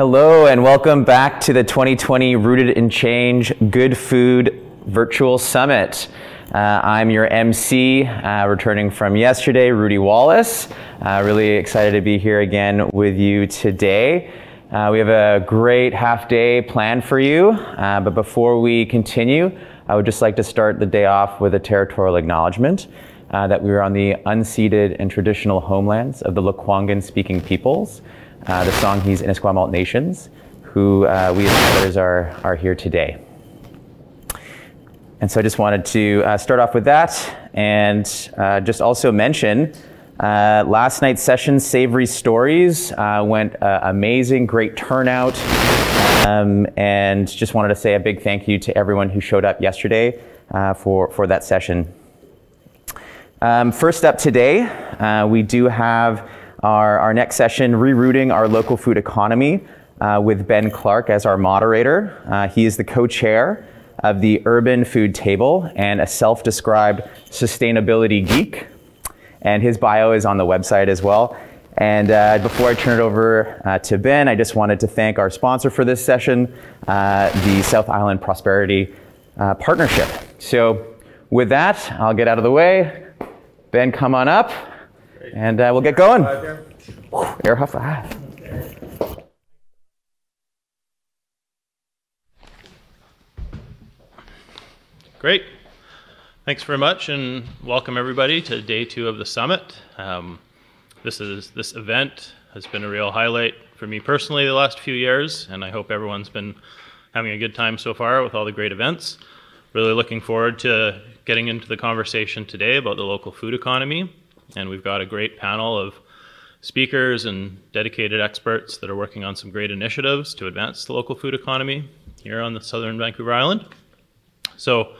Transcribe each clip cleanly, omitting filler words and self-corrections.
Hello and welcome back to the 2020 Rooted in Change Good Food Virtual Summit. I'm your MC, returning from yesterday, Rudy Wallace. Really excited to be here again with you today. We have a great half day planned for you, but before we continue, I would just like to start the day off with a territorial acknowledgement that we are on the unceded and traditional homelands of the Lekwungen-speaking peoples, the Songhees and Esquimalt nations, who we as brothers are here today. And so I just wanted to start off with that and just also mention last night's session, Savory Stories, went amazing, great turnout, and just wanted to say a big thank you to everyone who showed up yesterday for that session. First up today, we do have our next session, Rerouting Our Local Food Economy, with Ben Clark as our moderator. He is the co-chair of the Urban Food Table and a self-described sustainability geek. And his bio is on the website as well. And before I turn it over to Ben, I just wanted to thank our sponsor for this session, the South Island Prosperity Partnership. So with that, I'll get out of the way. Ben, come on up, and we'll get going. Air high five. Great. Thanks very much, and welcome everybody to day 2 of the summit. This event has been a real highlight for me personally the last few years, and I hope everyone's been having a good time so far with all the great events. Really looking forward to getting into the conversation today about the local food economy, and we've got a great panel of speakers and dedicated experts that are working on some great initiatives to advance the local food economy here on the southern Vancouver Island. So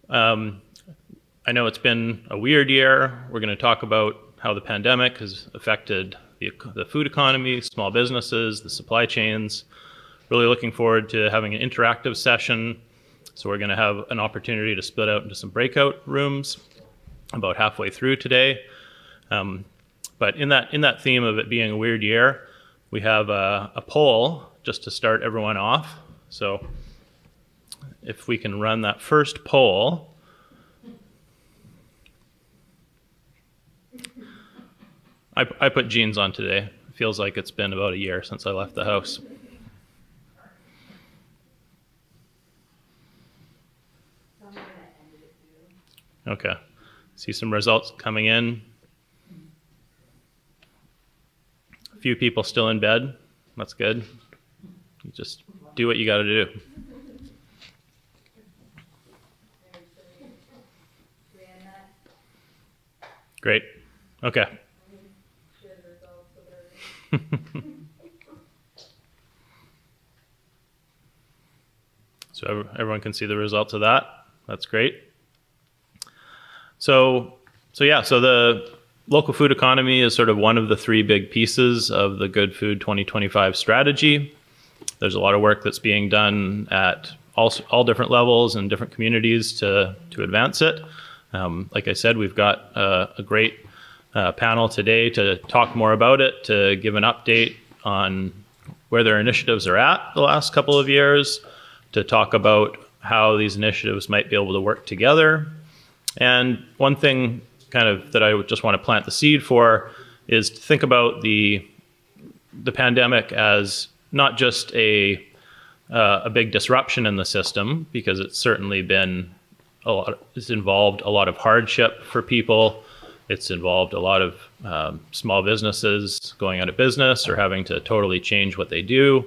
I know it's been a weird year. We're going to talk about how the pandemic has affected the food economy, small businesses, the supply chains. Really looking forward to having an interactive session. So we're going to have an opportunity to split out into some breakout rooms about halfway through today. But in that theme of it being a weird year, we have a poll just to start everyone off. So if we can run that first poll. I put jeans on today. It feels like it's been about a year since I left the house. Okay, see some results coming in. A few people still in bed. That's good. You just do what you got to do. Great. Okay. So everyone can see the results of that. That's great. So the local food economy is sort of one of the 3 big pieces of the Good Food 2025 strategy. There's a lot of work that's being done at all different levels and different communities to advance it. Like I said, we've got a great panel today to talk more about it, to give an update on where their initiatives are at the last couple of years, to talk about how these initiatives might be able to work together. And one thing kind of that I would just want to plant the seed for is to think about the pandemic as not just a big disruption in the system, because it's certainly been it's involved a lot of hardship for people. It's involved a lot of small businesses going out of business or having to totally change what they do.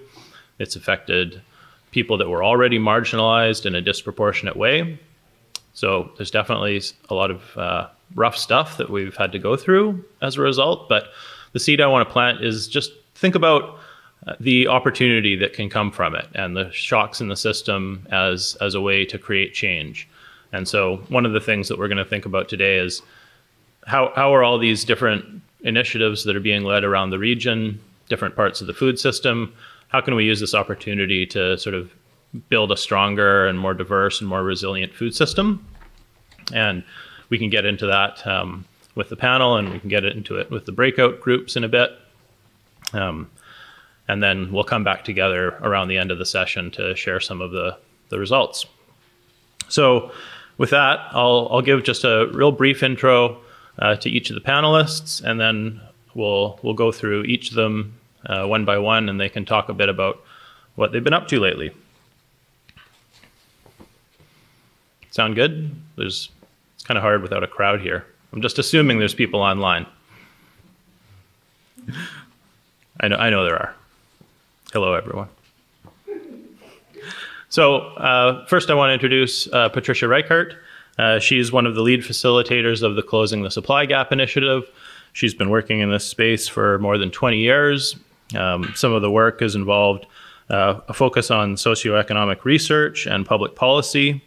It's affected people that were already marginalized in a disproportionate way. So there's definitely a lot of rough stuff that we've had to go through as a result. But the seed I want to plant is just think about the opportunity that can come from it and the shocks in the system as a way to create change. And so one of the things that we're going to think about today is how are all these different initiatives that are being led around the region, different parts of the food system, how can we use this opportunity to sort of build a stronger and more diverse and more resilient food system? And we can get into that with the panel, and we can get into it with the breakout groups in a bit. and then we'll come back together around the end of the session to share some of the results. So with that, I'll give just a real brief intro to each of the panelists, and then we'll go through each of them one by one, and they can talk a bit about what they've been up to lately. Sound good? It's kind of hard without a crowd here. I'm just assuming there's people online. I know there are. Hello, everyone. So first I want to introduce Patricia Reichert. She's one of the lead facilitators of the Closing the Supply Gap initiative. She's been working in this space for more than 20 years. Some of the work has involved a focus on socioeconomic research and public policy.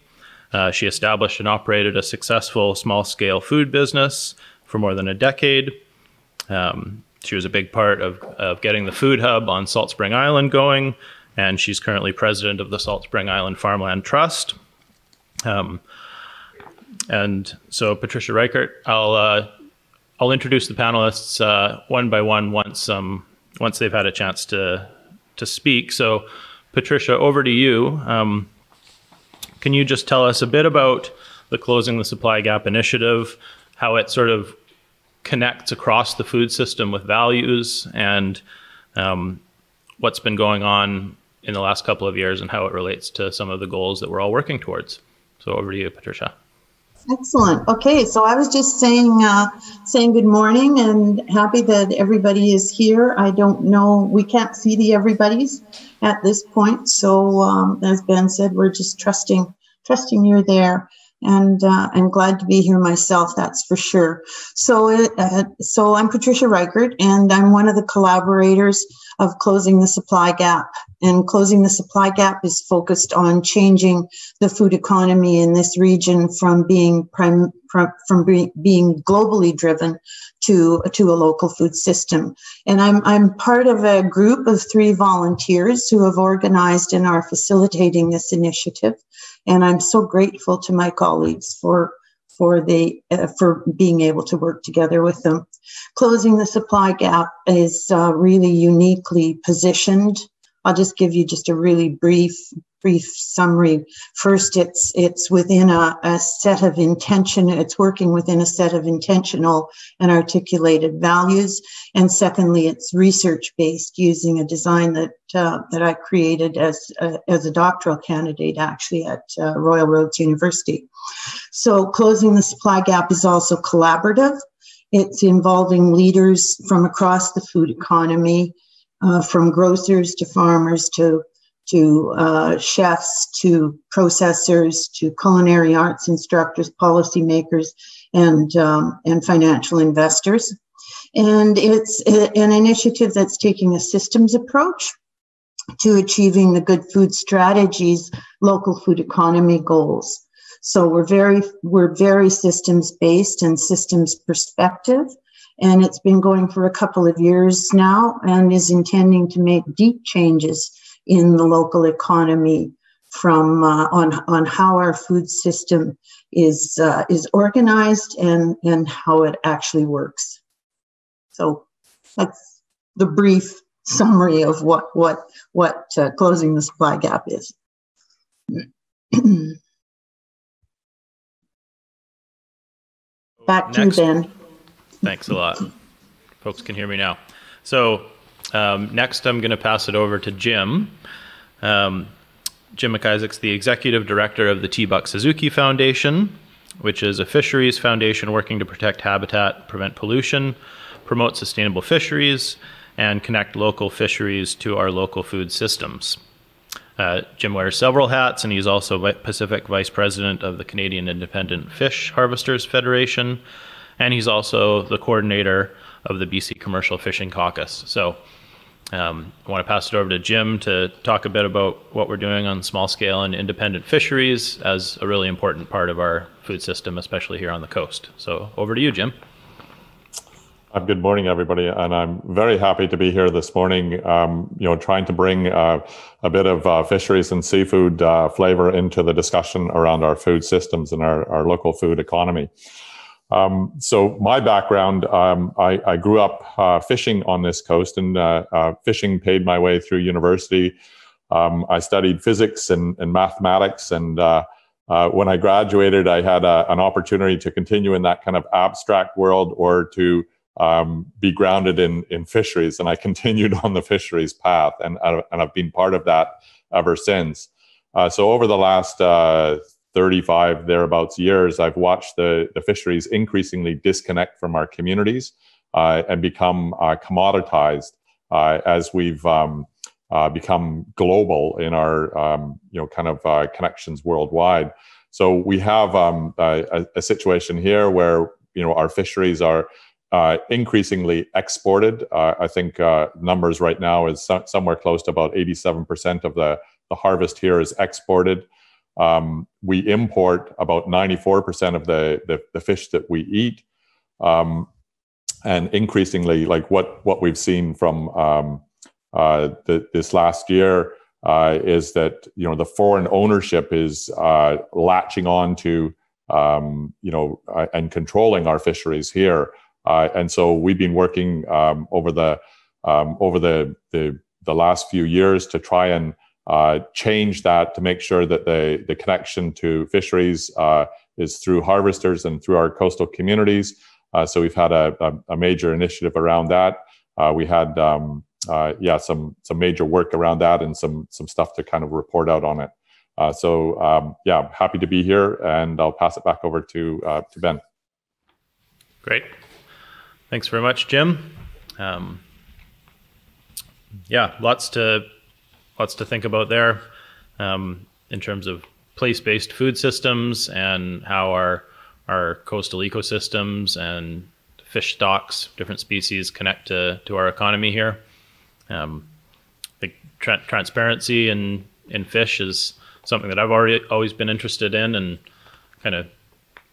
She established and operated a successful small-scale food business for more than a decade. She was a big part of getting the Food Hub on Salt Spring Island going, and she's currently president of the Salt Spring Island Farmland Trust. And so, Patricia Reichert, I'll introduce the panelists one by one once they've had a chance to speak. So, Patricia, over to you. Can you just tell us a bit about the Closing the Supply Gap initiative, how it sort of connects across the food system with values, and what's been going on in the last couple of years and how it relates to some of the goals that we're all working towards? So over to you, Patricia. Excellent. Okay, so I was just saying good morning and happy that everybody is here. I don't know, we can't see the everybody's at this point. So as Ben said, we're just trusting you're there. And I'm glad to be here myself, that's for sure. So I'm Patricia Reichert, and I'm one of the collaborators of Closing the Supply Gap. And Closing the Supply Gap is focused on changing the food economy in this region from being being globally driven to a local food system. And I'm part of a group of 3 volunteers who have organized and are facilitating this initiative. And I'm so grateful to my colleagues for being able to work together with them. Closing the Supply Gap is really uniquely positioned. I'll just give you just a really brief summary. First, it's within a set of intention. It's working within a set of intentional and articulated values. And secondly, it's research-based, using a design that I created as a doctoral candidate, actually, at Royal Roads University. So Closing the Supply Gap is also collaborative. It's involving leaders from across the food economy, from grocers to farmers to chefs, to processors, to culinary arts instructors, policymakers, and financial investors. And it's an initiative that's taking a systems approach to achieving the Good Food Strategy's local food economy goals. So we're very systems based and systems perspective. And it's been going for a couple of years now and is intending to make deep changes in the local economy from on how our food system is organized and how it actually works. So that's the brief summary of what Closing the Supply Gap is. Back to you, Ben. Thanks a lot. Folks can hear me now. So next I'm going to pass it over to Jim. Jim McIsaac's the executive director of the T.Buck Suzuki Foundation, which is a fisheries foundation working to protect habitat, prevent pollution, promote sustainable fisheries, and connect local fisheries to our local food systems. Jim wears several hats, and he's also Pacific Vice President of the Canadian Independent Fish Harvesters Federation, and he's also the coordinator of the BC Commercial Fishing Caucus. So I want to pass it over to Jim to talk a bit about what we're doing on small scale and independent fisheries as a really important part of our food system, especially here on the coast. So over to you, Jim. Good morning, everybody, and I'm very happy to be here this morning, trying to bring a bit of fisheries and seafood flavor into the discussion around our food systems and our local food economy. So my background, I grew up fishing on this coast, and fishing paid my way through university. I studied physics and mathematics, and when I graduated, I had an opportunity to continue in that kind of abstract world or to be grounded in fisheries, and I continued on the fisheries path, and I've been part of that ever since. So over the last 35 thereabouts years, I've watched the fisheries increasingly disconnect from our communities and become commoditized as we've become global in our connections worldwide. So we have a situation here where our fisheries are increasingly exported. I think numbers right now is somewhere close to about 87% of the harvest here is exported. We import about 94% of the fish that we eat, and increasingly, like what we've seen from this last year is that the foreign ownership is latching on to and controlling our fisheries here, and so we've been working over the last few years to try and change that, to make sure that the connection to fisheries is through harvesters and through our coastal communities. So we've had a major initiative around that. We had some major work around that, and some stuff to kind of report out on it. So happy to be here, and I'll pass it back over to Ben. Great. Thanks very much, Jim. Lots to think about there in terms of place-based food systems and how our coastal ecosystems and fish stocks, different species, connect to our economy here. The transparency in fish is something that I've always been interested in, and kind of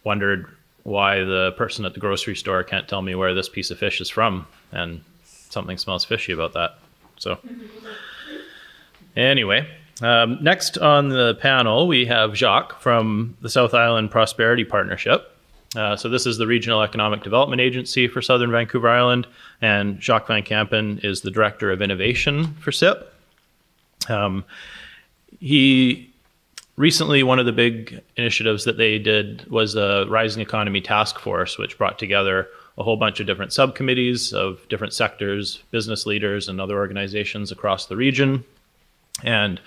wondered why the person at the grocery store can't tell me where this piece of fish is from, and something smells fishy about that. So anyway, next on the panel, we have Jacques from the South Island Prosperity Partnership. So this is the Regional Economic Development Agency for Southern Vancouver Island, and Jacques van Campen is the Director of Innovation for SIP. Recently, one of the big initiatives that they did was the Rising Economy Task Force, which brought together a whole bunch of different subcommittees of different sectors, business leaders, and other organizations across the region. And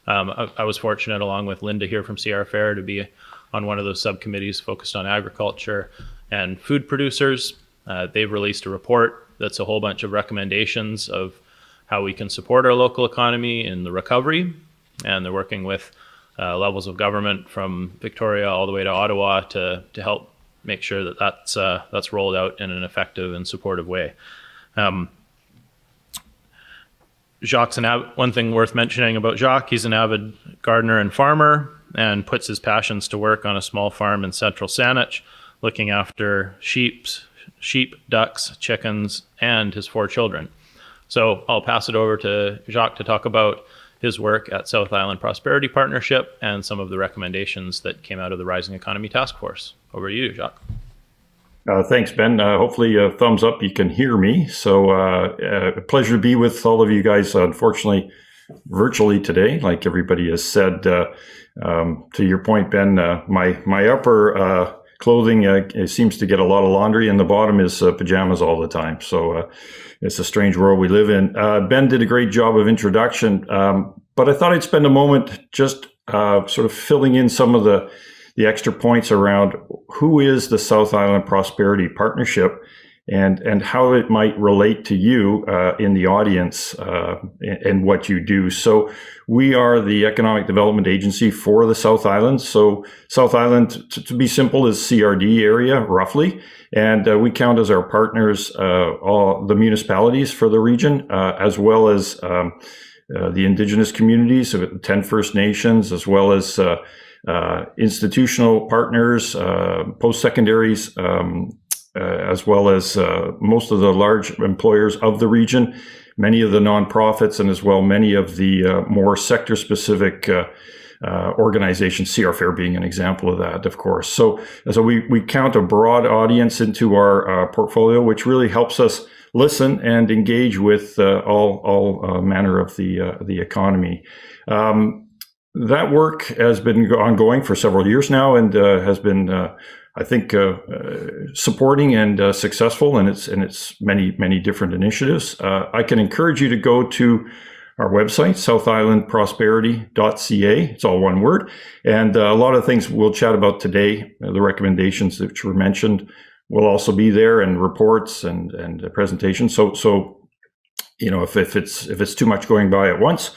I was fortunate, along with Linda here from CR Fair, to be on one of those subcommittees focused on agriculture and food producers. They've released a report that's a whole bunch of recommendations of how we can support our local economy in the recovery. And they're working with levels of government from Victoria all the way to Ottawa to help make sure that that's rolled out in an effective and supportive way. Jacques, one thing worth mentioning about Jacques, he's an avid gardener and farmer, and puts his passions to work on a small farm in central Saanich, looking after sheep, ducks, chickens, and his 4 children. So I'll pass it over to Jacques to talk about his work at South Island Prosperity Partnership and some of the recommendations that came out of the Rising Economy Task Force. Over to you, Jacques. Thanks, Ben. Hopefully, thumbs up, you can hear me. So a pleasure to be with all of you guys, unfortunately, virtually today, like everybody has said. To your point, Ben, my upper clothing seems to get a lot of laundry, and the bottom is pajamas all the time. So it's a strange world we live in. Ben did a great job of introduction, but I thought I'd spend a moment just sort of filling in some of the extra points around who is the South Island Prosperity Partnership and how it might relate to you in the audience and what you do. So we are the Economic Development Agency for the South Island. So South Island, to be simple, is CRD area, roughly. And we count as our partners all the municipalities for the region, as well as the Indigenous communities, 10 First Nations, as well as institutional partners, post-secondaries, as well as most of the large employers of the region, many of the nonprofits, and as well many of the more sector-specific organizations, CR Fair being an example of that, of course. So we count a broad audience into our portfolio, which really helps us listen and engage with all manner of the economy. That work has been ongoing for several years now, and has been, I think, supporting and successful in its many different initiatives. I can encourage you to go to our website, southislandprosperity.ca. It's all one word, and a lot of things we'll chat about today, the recommendations that were mentioned, will also be there, and reports and presentations. So if it's too much going by at once,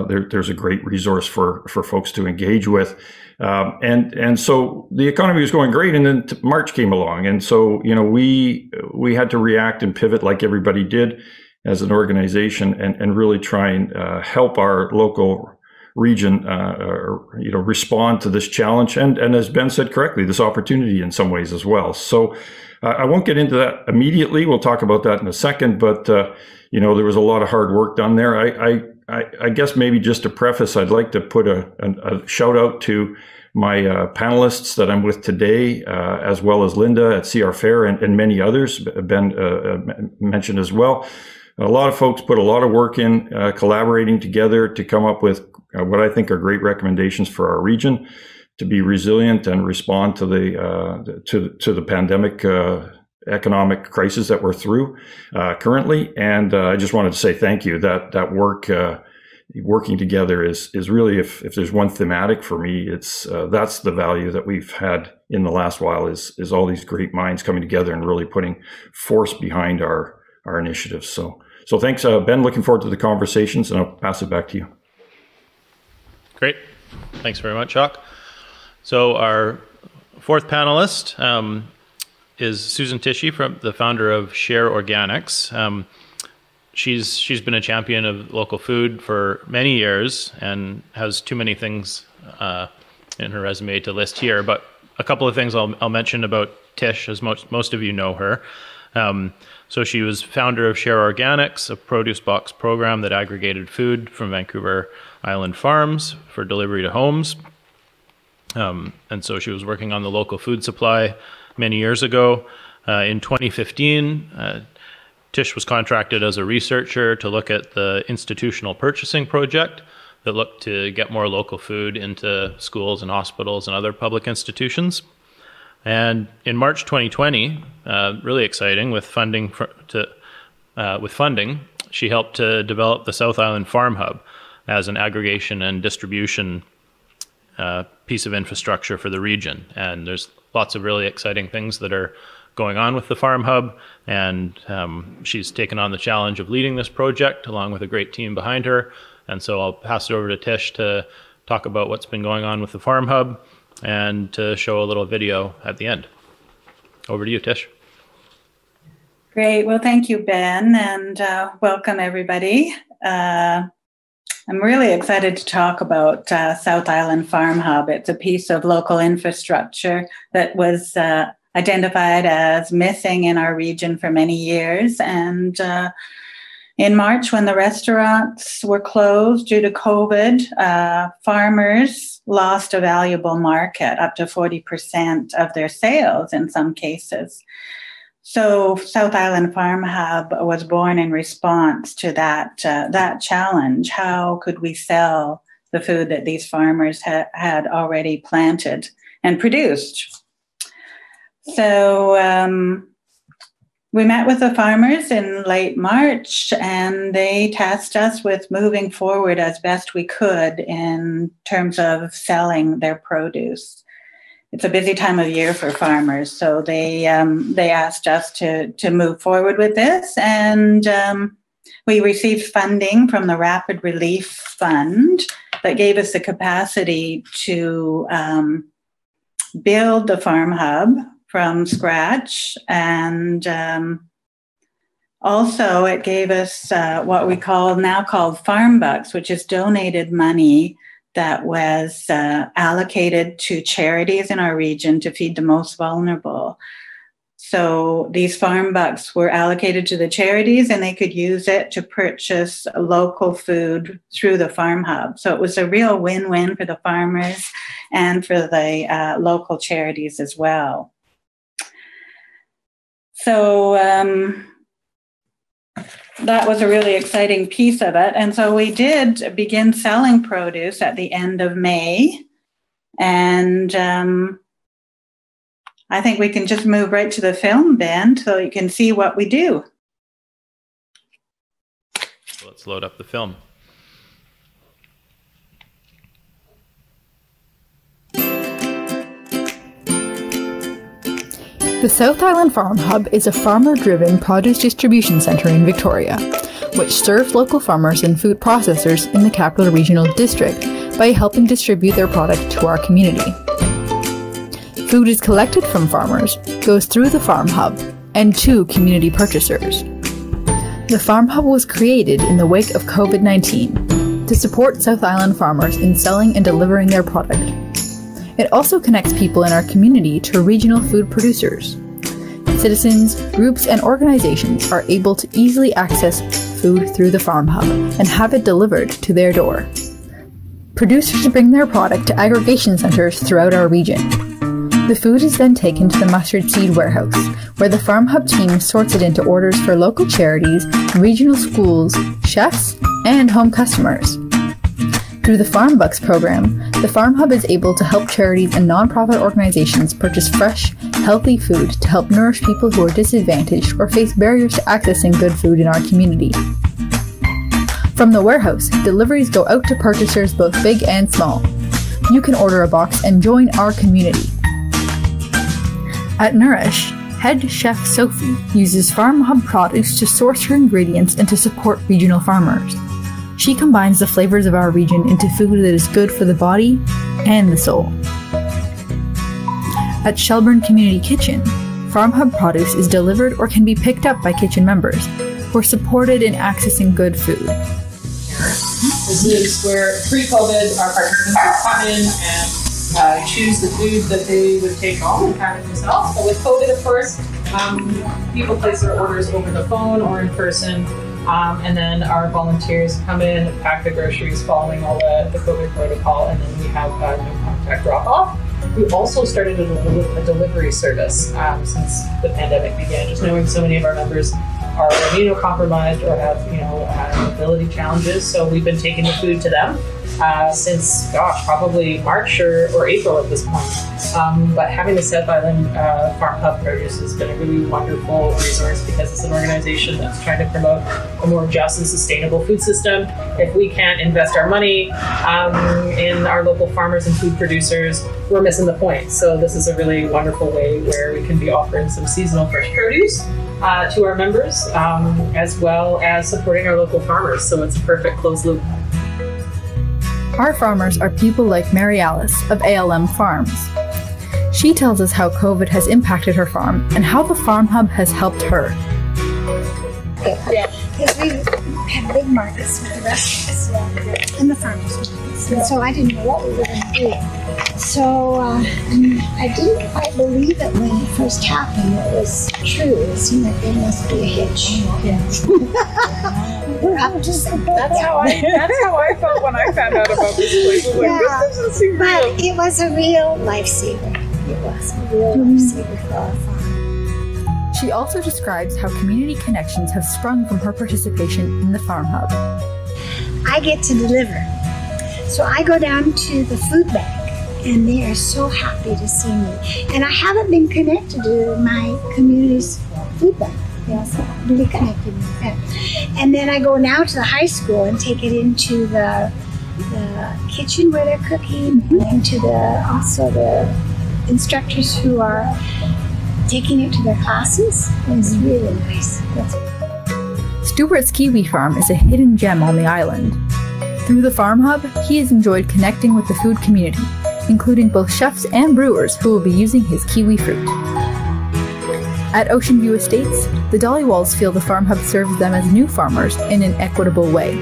there's a great resource for folks to engage with. And so the economy was going great, and then March came along, and so we had to react and pivot like everybody did as an organization, and really try and help our local region respond to this challenge, and as Ben said correctly, this opportunity in some ways as well. So I won't get into that immediately. We'll talk about that in a second, but there was a lot of hard work done there. I guess maybe just to preface, I'd like to put a shout out to my panelists that I'm with today, as well as Linda at CR Fair and many others, Ben mentioned as well. A lot of folks put a lot of work in collaborating together to come up with what I think are great recommendations for our region to be resilient and respond to the pandemic economic crisis that we're through currently. And I just wanted to say thank you. That work, working together is really, if there's one thematic for me, it's that's the value that we've had in the last while is all these great minds coming together and really putting force behind our initiatives. So thanks, Ben. Looking forward to the conversations, and I'll pass it back to you. Great. Thanks very much, Jacques. So our fourth panelist is Susan Tychie, the founder of Share Organics. She's been a champion of local food for many years and has too many things in her resume to list here. But a couple of things I'll mention about Tish, as most of you know her. So she was founder of Share Organics, a produce box program that aggregated food from Vancouver Island farms for delivery to homes. And so she was working on the local food supply many years ago. In 2015, Tish was contracted as a researcher to look at the institutional purchasing project that looked to get more local food into schools and hospitals and other public institutions. And in March 2020, really exciting, with funding, she helped to develop the South Island FarmHub as an aggregation and distribution piece of infrastructure for the region. And there's lots of really exciting things that are going on with the FarmHub, and she's taken on the challenge of leading this project along with a great team behind her. And so I'll pass it over to Tish to talk about what's been going on with the FarmHub and to show a little video at the end. Over to you, Tish. Great. Well, thank you, Ben, and welcome everybody. I'm really excited to talk about South Island FarmHub. It's a piece of local infrastructure that was identified as missing in our region for many years. And in March, when the restaurants were closed due to COVID, farmers lost a valuable market, up to 40% of their sales in some cases. So South Island FarmHub was born in response to that challenge. How could we sell the food that these farmers had already planted and produced? So we met with the farmers in late March, and they tasked us with moving forward as best we could in terms of selling their produce. It's a busy time of year for farmers, so they asked us to move forward with this, and we received funding from the Rapid Relief Fund that gave us the capacity to build the FarmHub from scratch, and also it gave us what we now called Farm Bucks, which is donated money that was allocated to charities in our region to feed the most vulnerable. So these farm bucks were allocated to the charities, and they could use it to purchase local food through the FarmHub. So it was a real win-win for the farmers and for the local charities as well. So that was a really exciting piece of it. And so we did begin selling produce at the end of May. And I think we can just move right to the film, Ben, so you can see what we do. So let's load up the film. The South Island Farm Hub is a farmer-driven produce distribution centre in Victoria, which serves local farmers and food processors in the Capital Regional District by helping distribute their product to our community. Food is collected from farmers, goes through the Farm Hub, and to community purchasers. The Farm Hub was created in the wake of COVID-19 to support South Island farmers in selling and delivering their product. It also connects people in our community to regional food producers. Citizens, groups, and organizations are able to easily access food through the Farm Hub and have it delivered to their door. Producers bring their product to aggregation centers throughout our region. The food is then taken to the mustard seed warehouse, where the FarmHub team sorts it into orders for local charities, regional schools, chefs, and home customers. Through the Farm Bucks program, the FarmHub is able to help charities and nonprofit organizations purchase fresh, healthy food to help nourish people who are disadvantaged or face barriers to accessing good food in our community. From the warehouse, deliveries go out to purchasers both big and small. You can order a box and join our community. At Nourish, head chef Sophie uses FarmHub produce to source her ingredients and to support regional farmers. She combines the flavors of our region into food that is good for the body and the soul. At Shelburne Community Kitchen, FarmHub produce is delivered or can be picked up by kitchen members who are supported in accessing good food. This is where pre-COVID our participants would come in and choose the food that they would take home and pack it themselves. But with COVID, of course, people place their orders over the phone or in person, and then our volunteers come in and pack the groceries following all the COVID protocol, and then we have no contact drop-off. We also started a delivery service since the pandemic began, just knowing so many of our members are immunocompromised or have mobility challenges. So we've been taking the food to them since, probably March or April at this point. But having the South Island Farm Hub produce has been a really wonderful resource because it's an organization that's trying to promote a more just and sustainable food system. If we can't invest our money in our local farmers and food producers, we're missing the point. So this is a really wonderful way where we can be offering some seasonal fresh produce to our members, as well as supporting our local farmers. So it's a perfect closed loop. Our farmers are people like Mary Alice of ALM Farms. She tells us how COVID has impacted her farm and how the Farm Hub has helped her. Yeah, because we have big markets with the restaurants and the farmers markets, and so I didn't know what we were going to do. So I didn't quite believe it when it first happened. It was true. It seemed like there must be a hitch. We're up to something. That's how I felt when I found out about this place. I was like, this doesn't seem real. But it was a real lifesaver. It was a real lifesaver for our farm. She also describes how community connections have sprung from her participation in the Farm Hub. I get to deliver. So I go down to the food bank, and they are so happy to see me. And I haven't been connected to my community's food bank. Yes, I'm really connected with them. And then I go now to the high school and take it into the kitchen where they're cooking, and to also the instructors who are taking it to their classes. It's really nice. Stewart's Kiwi Farm is a hidden gem on the island. Through the Farm Hub, he has enjoyed connecting with the food community, including both chefs and brewers who will be using his kiwi fruit. At Ocean View Estates, the Dollywalls feel the Farm Hub serves them as new farmers in an equitable way.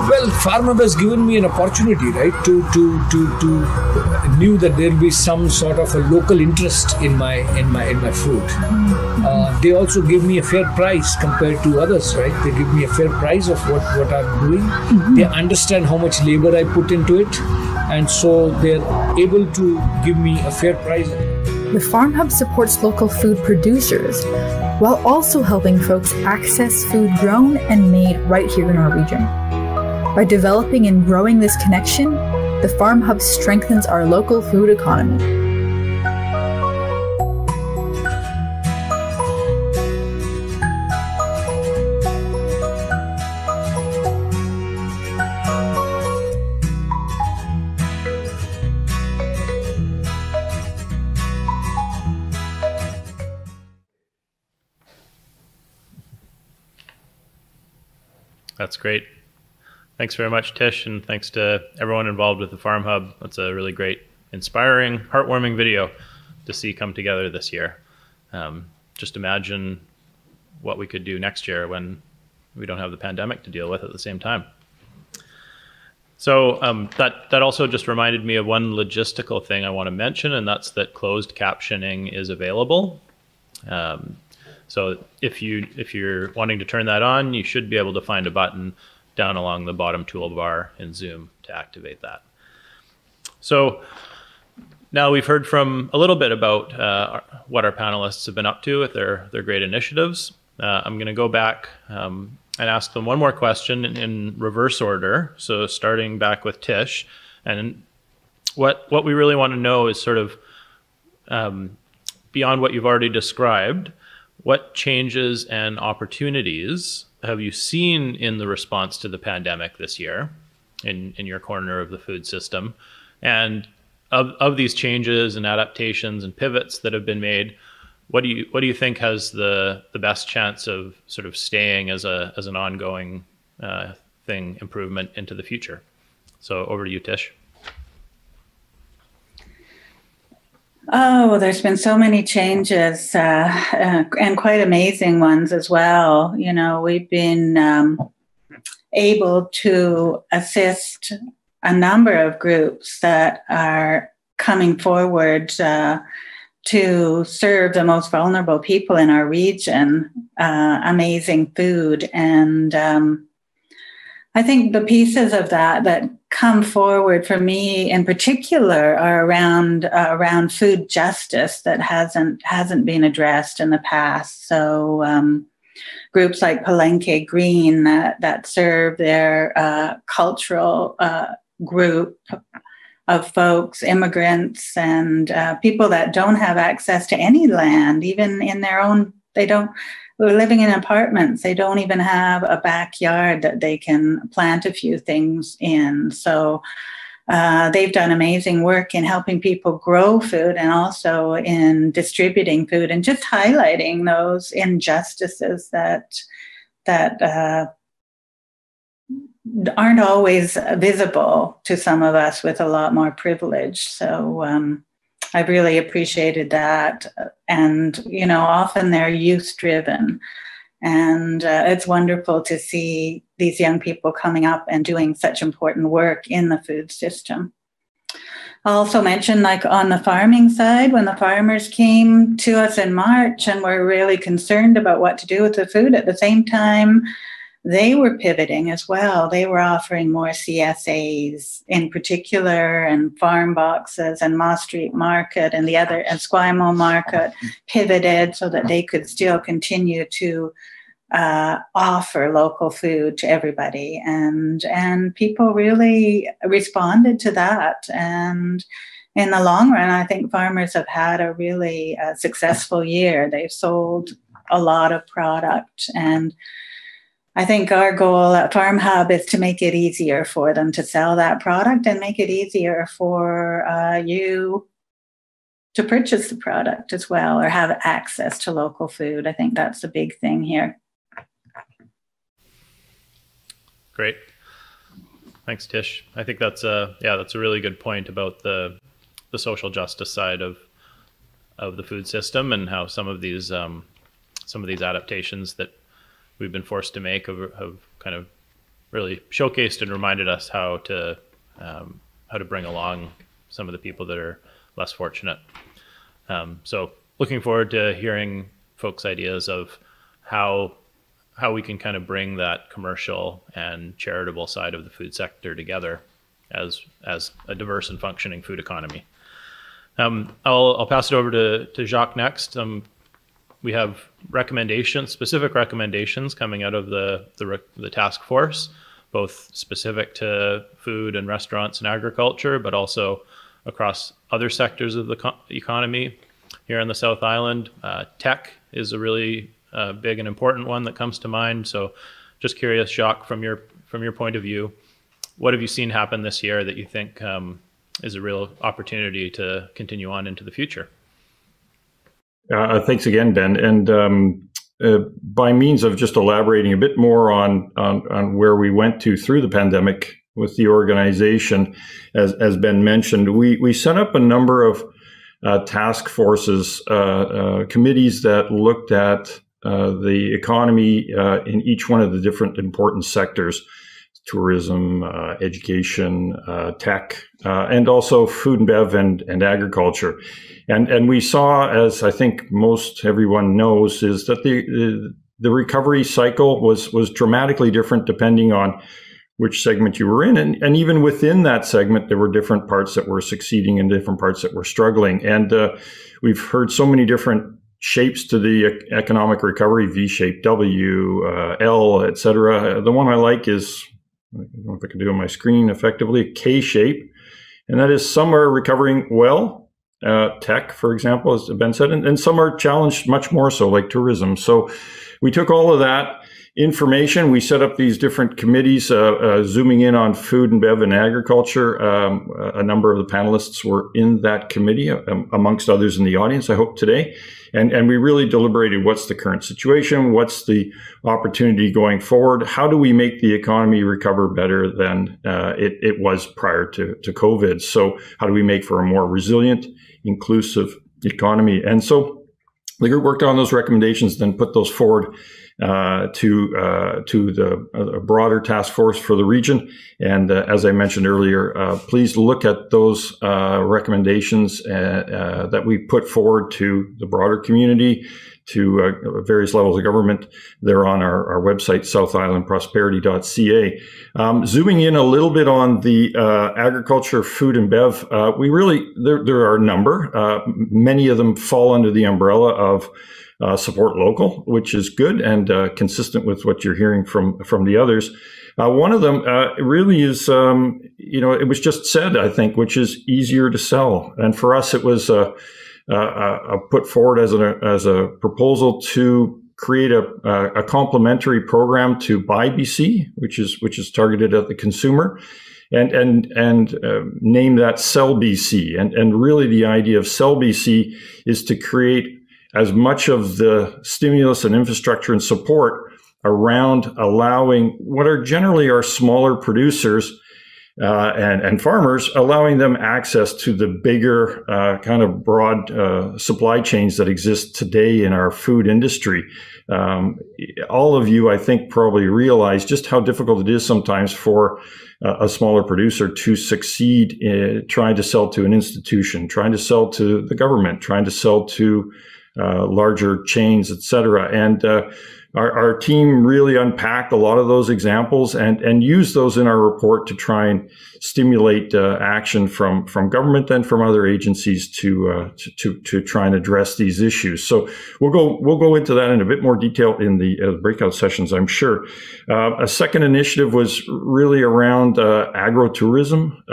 Well, FarmHub has given me an opportunity, right, to knew that there will be some sort of a local interest in my food. They also give me a fair price compared to others, right? They give me a fair price of what I'm doing. They understand how much labor I put into it, and so they're able to give me a fair price. The FarmHub supports local food producers while also helping folks access food grown and made right here in our region. By developing and growing this connection, the FarmHub strengthens our local food economy. That's great. Thanks very much, Tish, and thanks to everyone involved with the FarmHub. That's a really great, inspiring, heartwarming video to see come together this year. Just imagine what we could do next year when we don't have the pandemic to deal with at the same time. So that also just reminded me of one logistical thing I want to mention, and that's that closed captioning is available. So if you're wanting to turn that on, you should be able to find a button down along the bottom toolbar in Zoom to activate that. So now we've heard from a little bit about what our panelists have been up to with their great initiatives. I'm going to go back and ask them one more question in reverse order. So starting back with Tish, and what we really want to know is sort of beyond what you've already described, what changes and opportunities have you seen in the response to the pandemic this year in your corner of the food system? And of these changes and adaptations and pivots that have been made, what do you think has the best chance of sort of staying as an ongoing improvement into the future? So over to you, Tish. Oh, there's been so many changes and quite amazing ones as well. You know, we've been able to assist a number of groups that are coming forward to serve the most vulnerable people in our region amazing food. And I think the pieces of that come forward for me in particular are around food justice that hasn't been addressed in the past. So groups like Palenque Green that serve their cultural group of folks, immigrants, and people that don't have access to any land, even in their own. We're living in apartments. They don't even have a backyard that they can plant a few things in. So they've done amazing work in helping people grow food and also in distributing food and just highlighting those injustices that aren't always visible to some of us with a lot more privilege. So I've really appreciated that. And, you know, often they're youth driven. And it's wonderful to see these young people coming up and doing such important work in the food system. I'll also mention, like on the farming side, when the farmers came to us in March and were really concerned about what to do with the food, at the same time, they were pivoting as well. They were offering more CSAs in particular, and farm boxes, and Moss Street Market and Esquimalt Market pivoted so that they could still continue to offer local food to everybody. And people really responded to that. And in the long run, I think farmers have had a really successful year. They've sold a lot of product, and I think our goal at FarmHub is to make it easier for them to sell that product and make it easier for you to purchase the product as well, or have access to local food. I think that's the big thing here. Great. Thanks, Tish. I think that's a really good point about the social justice side of the food system, and how some of these adaptations that we've been forced to make have kind of really showcased and reminded us how to bring along some of the people that are less fortunate. So looking forward to hearing folks' ideas of how we can kind of bring that commercial and charitable side of the food sector together as a diverse and functioning food economy. I'll pass it over to Jacques next. We have specific recommendations coming out of the task force, both specific to food and restaurants and agriculture, but also across other sectors of the economy here on the South Island. Tech is a really big and important one that comes to mind. So just curious, Jacques, from your point of view, what have you seen happen this year that you think is a real opportunity to continue on into the future? Thanks again, Ben. And by means of just elaborating a bit more on where we went through the pandemic with the organization, as Ben mentioned, we set up a number of task forces, committees that looked at the economy in each one of the different important sectors: tourism, education, tech, and also food and bev and agriculture. And we saw, as I think most everyone knows, is that the recovery cycle was dramatically different depending on which segment you were in. And even within that segment, there were different parts that were succeeding and different parts that were struggling. And we've heard so many different shapes to the economic recovery: V shape, W, L, et cetera. The one I like is, I don't know if I can do it on my screen effectively, K shape. And that is, some are recovering well, tech, for example, as Ben said, and some are challenged much more so, like tourism. So we took all of that information. We set up these different committees, zooming in on food and bev and agriculture. A number of the panelists were in that committee, amongst others in the audience, I hope, today. And we really deliberated, what's the current situation? What's the opportunity going forward? How do we make the economy recover better than it was prior to COVID? So how do we make for a more resilient, inclusive economy? And so the group worked on those recommendations, then put those forward to the broader task force for the region. And as I mentioned earlier, please look at those recommendations that we put forward to the broader community, to various levels of government. They're on our website, southislandprosperity.ca. Zooming in a little bit on the agriculture, food and bev, there are a number. Many of them fall under the umbrella of support local, which is good and consistent with what you're hearing from the others. One of them really is, it was just said, I think, which is easier to sell. And for us, it was put forward as a proposal to create a complementary program to Buy BC, which is targeted at the consumer, and name that Sell BC. And really, the idea of Sell BC is to create as much of the stimulus and infrastructure and support around allowing what are generally our smaller producers and farmers, allowing them access to the bigger kind of broad supply chains that exist today in our food industry. All of you, I think, probably realize just how difficult it is sometimes for a smaller producer to succeed in trying to sell to an institution, trying to sell to the government, trying to sell to larger chains, et cetera. And our team really unpacked a lot of those examples and used those in our report to try and stimulate action from government and from other agencies to try and address these issues. So we'll go into that in a bit more detail in the breakout sessions, I'm sure. A second initiative was really around agro-tourism,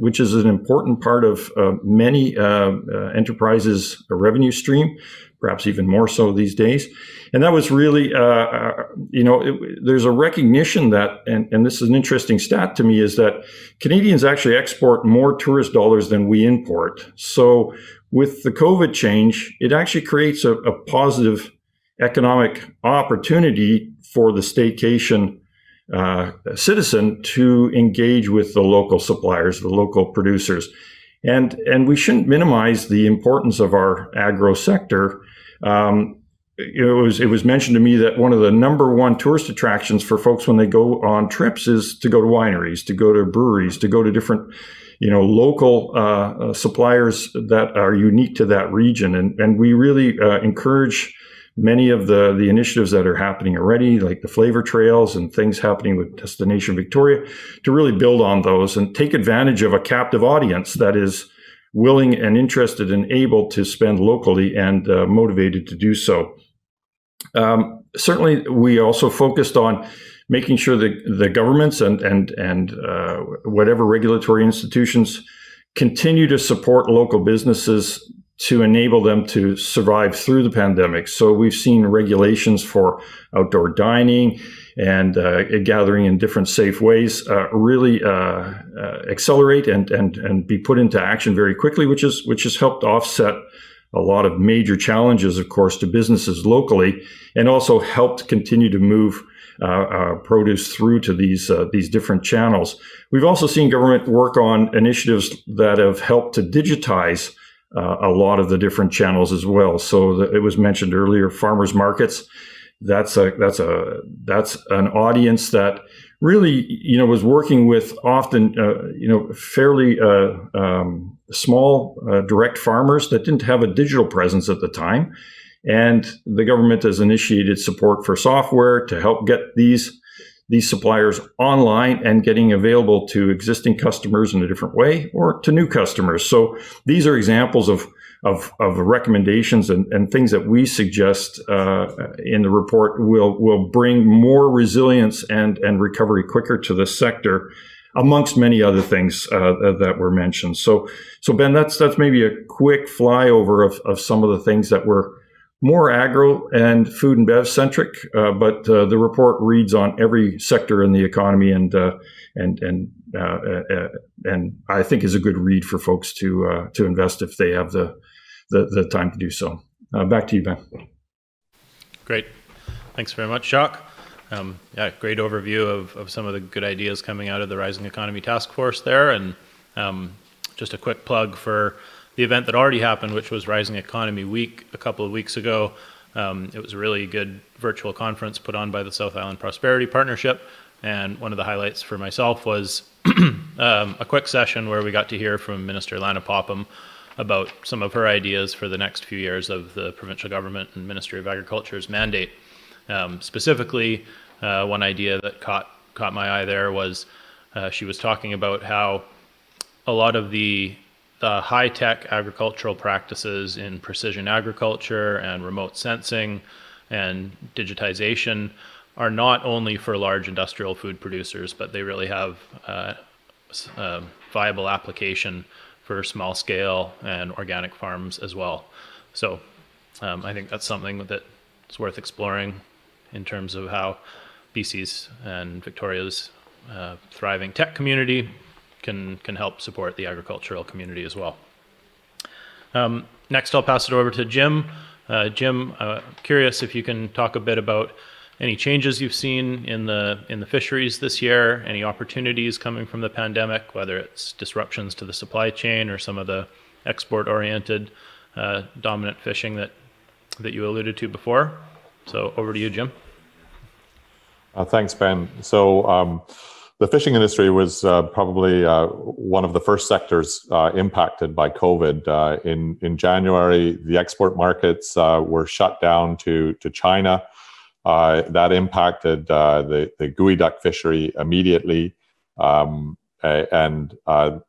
which is an important part of many enterprises' revenue stream, perhaps even more so these days. And that was really, there's a recognition that, and this is an interesting stat to me, is that Canadians actually export more tourist dollars than we import. So with the COVID change, it actually creates a positive economic opportunity for the staycation citizen to engage with the local suppliers, the local producers. And we shouldn't minimize the importance of our agro sector. it was mentioned to me that one of the number one tourist attractions for folks when they go on trips is to go to wineries, to go to breweries, to go to different, local suppliers that are unique to that region. And we really encourage many of the initiatives that are happening already, like the flavor trails and things happening with Destination Victoria, to really build on those and take advantage of a captive audience that is willing and interested and able to spend locally and motivated to do so. Certainly, we also focused on making sure that the governments and whatever regulatory institutions continue to support local businesses to enable them to survive through the pandemic. So we've seen regulations for outdoor dining and gathering in different safe ways really accelerate and be put into action very quickly, which has helped offset a lot of major challenges, of course, to businesses locally, and also helped continue to move produce through to these different channels. We've also seen government work on initiatives that have helped to digitize a lot of the different channels as well. So it was mentioned earlier, farmers markets. That's an audience that really, was working with often, fairly small direct farmers that didn't have a digital presence at the time. And the government has initiated support for software to help get these suppliers online and getting available to existing customers in a different way or to new customers. So these are examples of recommendations and things that we suggest in the report will bring more resilience and recovery quicker to the sector, amongst many other things that were mentioned. So Ben, that's maybe a quick flyover of some of the things that were more agro and food and bev centric, but the report reads on every sector in the economy, and I think is a good read for folks to invest if they have the time to do so. Back to you, Ben. Great, thanks very much, Jacques. Great overview of some of the good ideas coming out of the Rising Economy Task Force there, and just a quick plug for the event that already happened, which was Rising Economy Week a couple of weeks ago. It was a really good virtual conference put on by the South Island Prosperity Partnership. And one of the highlights for myself was a quick session where we got to hear from Minister Lana Popham about some of her ideas for the next few years of the provincial government and Ministry of Agriculture's mandate. Specifically, one idea that caught my eye there was she was talking about how a lot of the high-tech agricultural practices in precision agriculture and remote sensing and digitization are not only for large industrial food producers, but they really have viable application for small-scale and organic farms as well. So I think that's something that's worth exploring in terms of how BC's and Victoria's thriving tech community can help support the agricultural community as well. Next, I'll pass it over to Jim. Jim, curious if you can talk a bit about any changes you've seen in the fisheries this year, any opportunities coming from the pandemic, whether it's disruptions to the supply chain or some of the export-oriented dominant fishing that you alluded to before. So over to you, Jim. Thanks, Ben. So the fishing industry was probably one of the first sectors impacted by COVID. In January, the export markets were shut down to China. That impacted the geoduck fishery immediately, and the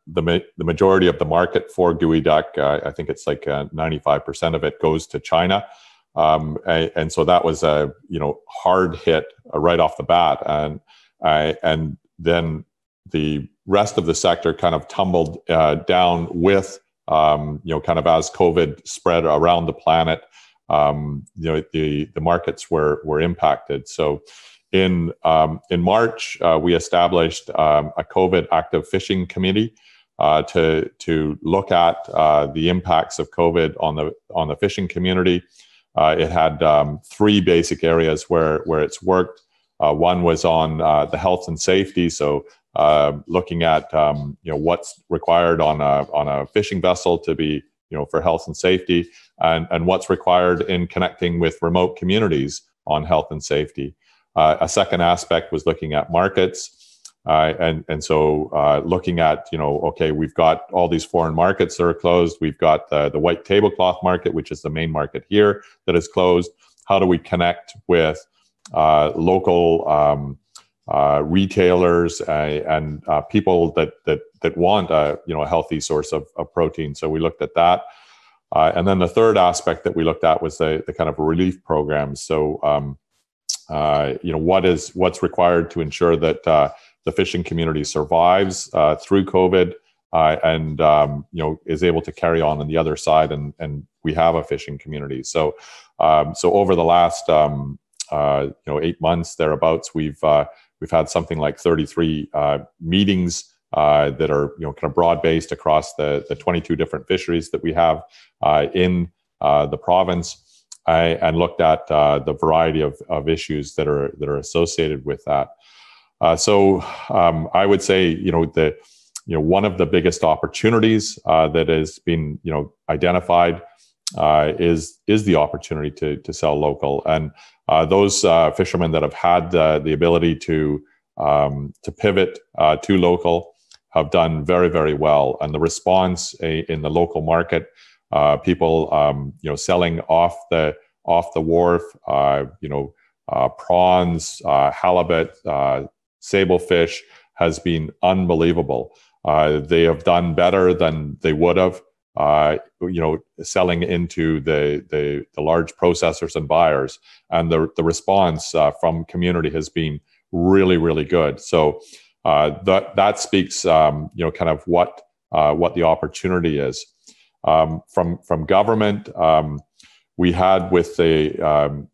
majority of the market for geoduck, I think it's like 95% of it goes to China. And so that was a hard hit right off the bat, and then the rest of the sector kind of tumbled down with kind of as COVID spread around the planet. The markets were impacted. So in March we established a COVID active fishing committee to look at the impacts of COVID on the fishing community. It had three basic areas where it's worked. One was on the health and safety, so looking at what's required on a fishing vessel to be for health and safety, and what's required in connecting with remote communities on health and safety. A second aspect was looking at markets. And so looking at, okay, we've got all these foreign markets that are closed. We've got the white tablecloth market, which is the main market here, that is closed. How do we connect with local retailers and people that want a healthy source of protein? So we looked at that. And then the third aspect that we looked at was the kind of relief programs. So what's required to ensure that the fishing community survives through COVID and is able to carry on the other side, and we have a fishing community. So over the last 8 months thereabouts, we've had something like 33 meetings that are kind of broad based across the 22 different fisheries that we have in the province. And looked at the variety of issues that are associated with that. So I would say, one of the biggest opportunities that has been, identified is the opportunity to sell local. And those fishermen that have had the ability to pivot to local have done very, very well. And the response in the local market, people, selling off the wharf, prawns, halibut, sablefish has been unbelievable. They have done better than they would have, selling into the large processors and buyers. And the response from community has been really, really good. So that speaks, kind of what the opportunity is. From government, we had with the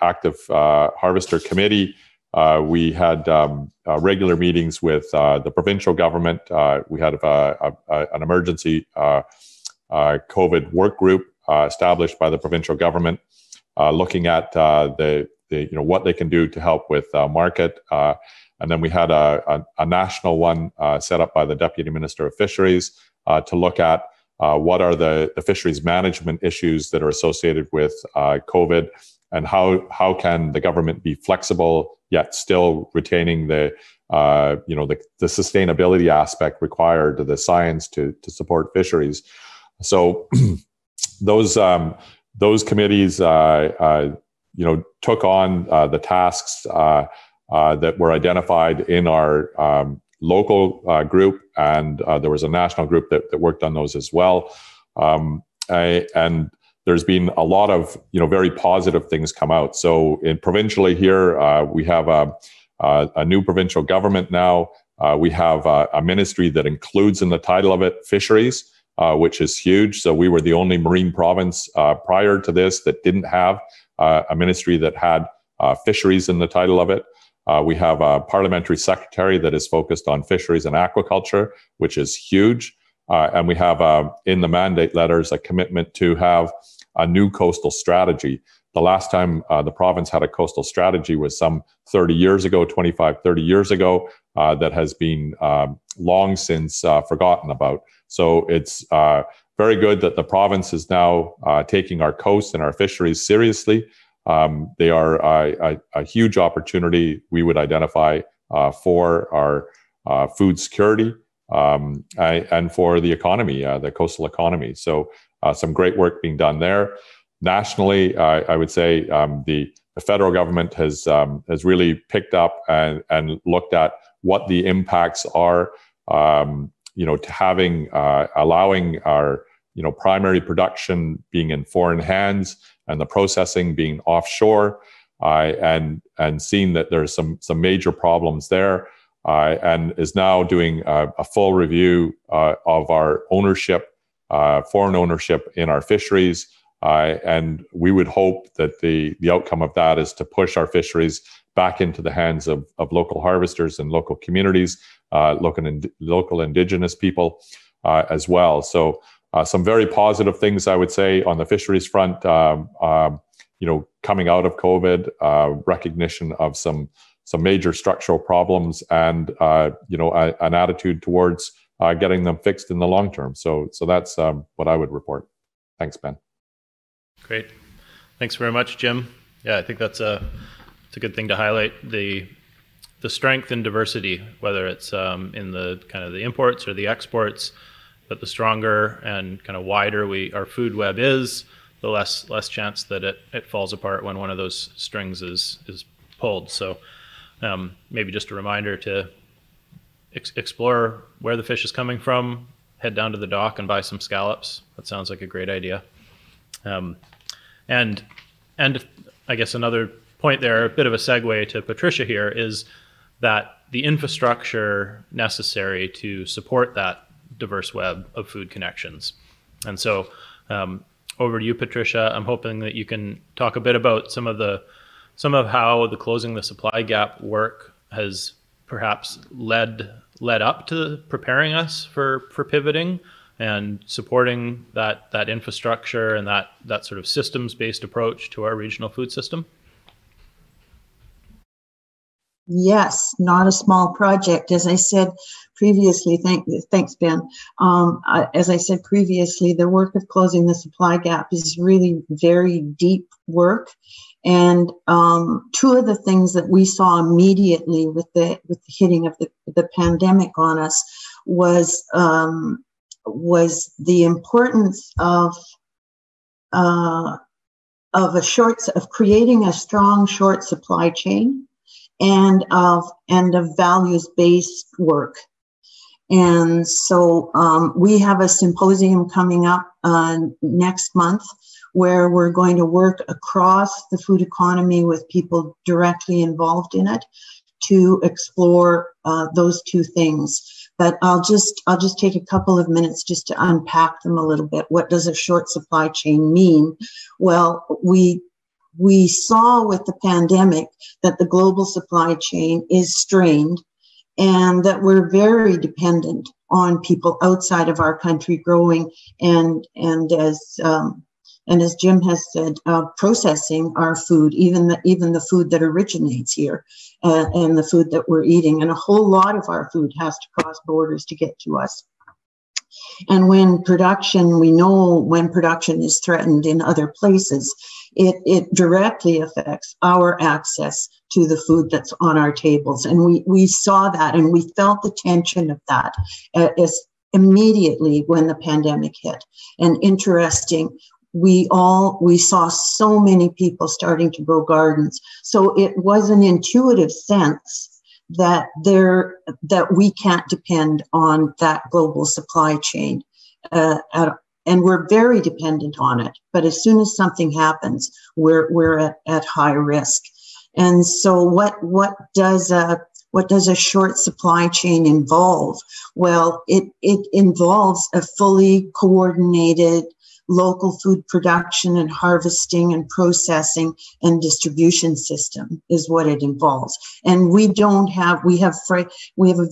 active harvester committee, we had regular meetings with the provincial government. We had an emergency COVID work group established by the provincial government, looking at what they can do to help with market. And then we had a national one set up by the Deputy Minister of Fisheries to look at what are the fisheries management issues that are associated with COVID, and how can the government be flexible yet still retaining the sustainability aspect required to the science to support fisheries. So those committees took on the tasks that were identified in our local group, and there was a national group that worked on those as well. And there's been a lot of very positive things come out. So provincially here, we have a new provincial government now. We have a ministry that includes in the title of it fisheries, which is huge. So we were the only marine province prior to this that didn't have a ministry that had fisheries in the title of it. We have a parliamentary secretary that is focused on fisheries and aquaculture, which is huge. And we have in the mandate letters a commitment to have a new coastal strategy. The last time the province had a coastal strategy was some 30 years ago, 25, 30 years ago, that has been long since forgotten about. So it's very good that the province is now taking our coast and our fisheries seriously. They are a huge opportunity we would identify for our food security and for the economy, the coastal economy. So some great work being done there. Nationally, I would say the federal government has really picked up and looked at what the impacts are, to having allowing our primary production being in foreign hands and the processing being offshore, and seeing that there's some major problems there, and is now doing a full review of our ownership, foreign ownership in our fisheries. And we would hope that the outcome of that is to push our fisheries back into the hands of local harvesters and local communities, local Indigenous people as well. So some very positive things, I would say, on the fisheries front, coming out of COVID, recognition of some major structural problems, and an attitude towards getting them fixed in the long term. So that's what I would report. Thanks, Ben. Great. Thanks very much, Jim. Yeah, I think it's a good thing to highlight the strength and diversity, whether it's in the kind of the imports or the exports, but the stronger and kind of wider our food web is, the less chance that it falls apart when one of those strings is pulled. So maybe just a reminder to explore where the fish is coming from, head down to the dock and buy some scallops. That sounds like a great idea. And I guess another point there, a bit of a segue to Patricia here, is that the infrastructure necessary to support that diverse web of food connections. And so over to you, Patricia. I'm hoping that you can talk a bit about some of how the closing the supply gap work has perhaps led up to preparing us for pivoting and supporting that infrastructure and that sort of systems-based approach to our regional food system. Yes, not a small project. As I said previously, thanks, Ben. As I said previously, the work of closing the supply gap is really very deep work. And two of the things that we saw immediately with the hitting of the pandemic on us was the importance of creating a strong short supply chain and of values-based work. And so we have a symposium coming up next month where we're going to work across the food economy with people directly involved in it to explore those two things. But I'll just take a couple of minutes just to unpack them a little bit. What does a short supply chain mean? Well, we saw with the pandemic that the global supply chain is strained and that we're very dependent on people outside of our country growing and as Jim has said, processing our food, even the food that originates here and the food that we're eating. And a whole lot of our food has to cross borders to get to us. And we know when production is threatened in other places, it directly affects our access to the food that's on our tables. And we saw that and we felt the tension of that immediately when the pandemic hit. And interesting, we saw so many people starting to grow gardens. So it was an intuitive sense that we can't depend on that global supply chain, and we're very dependent on it. But as soon as something happens, we're at high risk. And so, what does a short supply chain involve? Well, it involves a fully coordinated local food production and harvesting and processing and distribution system is what it involves. And we have a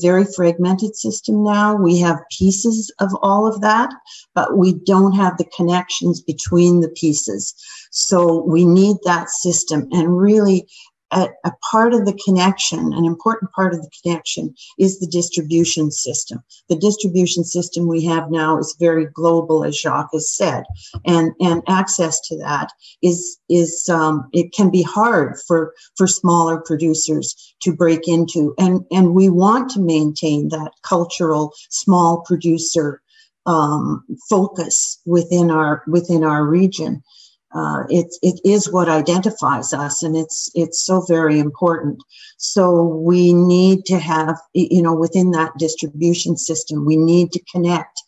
very fragmented system now. We have pieces of all of that, but we don't have the connections between the pieces. So we need that system. And really, a part of the connection, an important part of the connection, is the distribution system. The distribution system we have now is very global, as Jacques has said, and access to that is it can be hard for smaller producers to break into, and we want to maintain that cultural small producer focus within our region. It is what identifies us, and it's so very important. So we need to have, within that distribution system, we need to connect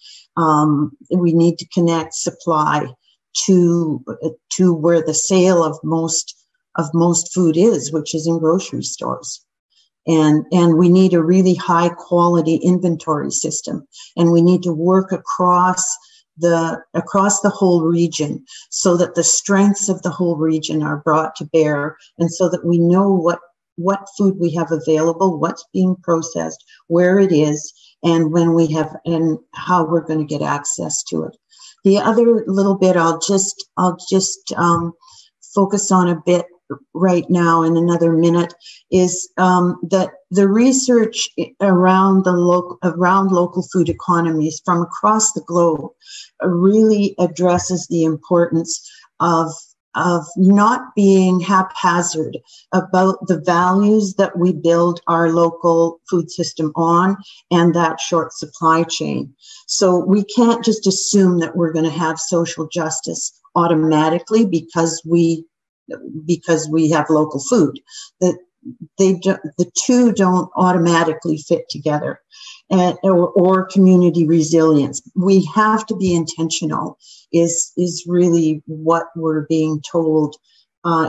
supply to where the sale of most food is, which is in grocery stores. And we need a really high quality inventory system, and we need to work across the whole region so that the strengths of the whole region are brought to bear, and so that we know what food we have available, what's being processed, where it is, and and how we're going to get access to it. The other little bit I'll just focus on a bit right now in another minute is that the research around local food economies from across the globe really addresses the importance of not being haphazard about the values that we build our local food system on and that short supply chain. So we can't just assume that we're going to have social justice automatically because we have local food. That the two don't automatically fit together, or community resilience. We have to be intentional. Is really what we're being told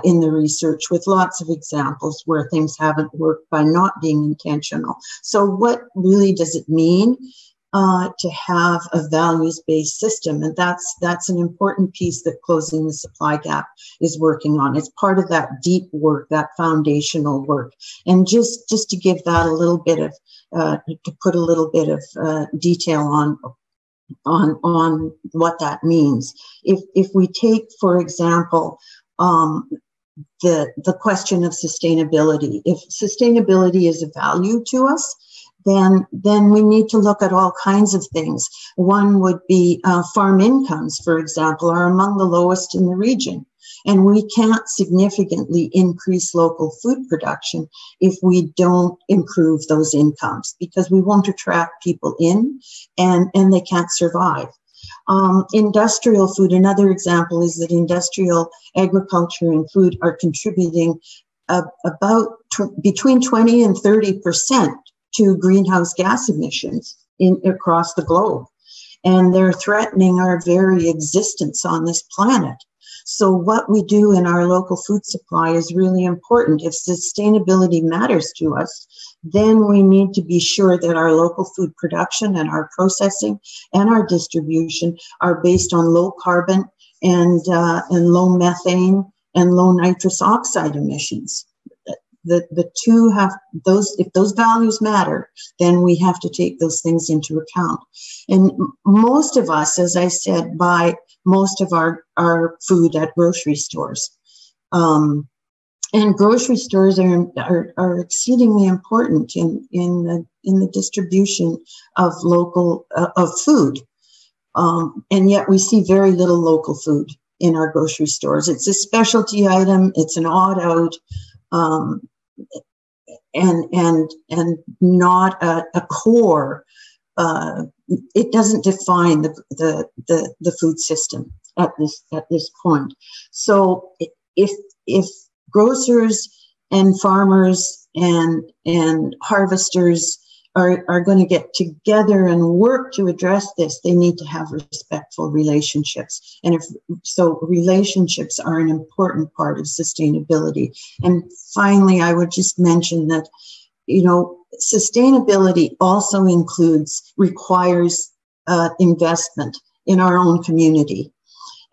in the research, with lots of examples where things haven't worked by not being intentional. So what really does it mean to have a values-based system? And that's an important piece that Closing the Supply Gap is working on. It's part of that deep work, that foundational work. And just to give that a little bit of, to put a little bit of detail on what that means. If we take, for example, the question of sustainability. If sustainability is a value to us, then we need to look at all kinds of things. One would be farm incomes, for example, are among the lowest in the region. And we can't significantly increase local food production if we don't improve those incomes, because we won't attract people in and they can't survive. Industrial food, another example is that industrial agriculture and food are contributing between 20 and 30% to greenhouse gas emissions across the globe. And they're threatening our very existence on this planet. So what we do in our local food supply is really important. If sustainability matters to us, then we need to be sure that our local food production and our processing and our distribution are based on low carbon and low methane and low nitrous oxide emissions. The two have those, if those values matter, then we have to take those things into account. And most of us, as I said, buy most of our food at grocery stores. And grocery stores are exceedingly important in the distribution of local of food. And yet we see very little local food in our grocery stores. It's a specialty item, it's an odd out. And not a core. It doesn't define the food system at this point. So if grocers and farmers and harvesters are going to get together and work to address this, they need to have respectful relationships. And relationships are an important part of sustainability. And finally, I would just mention that, sustainability also requires investment in our own community.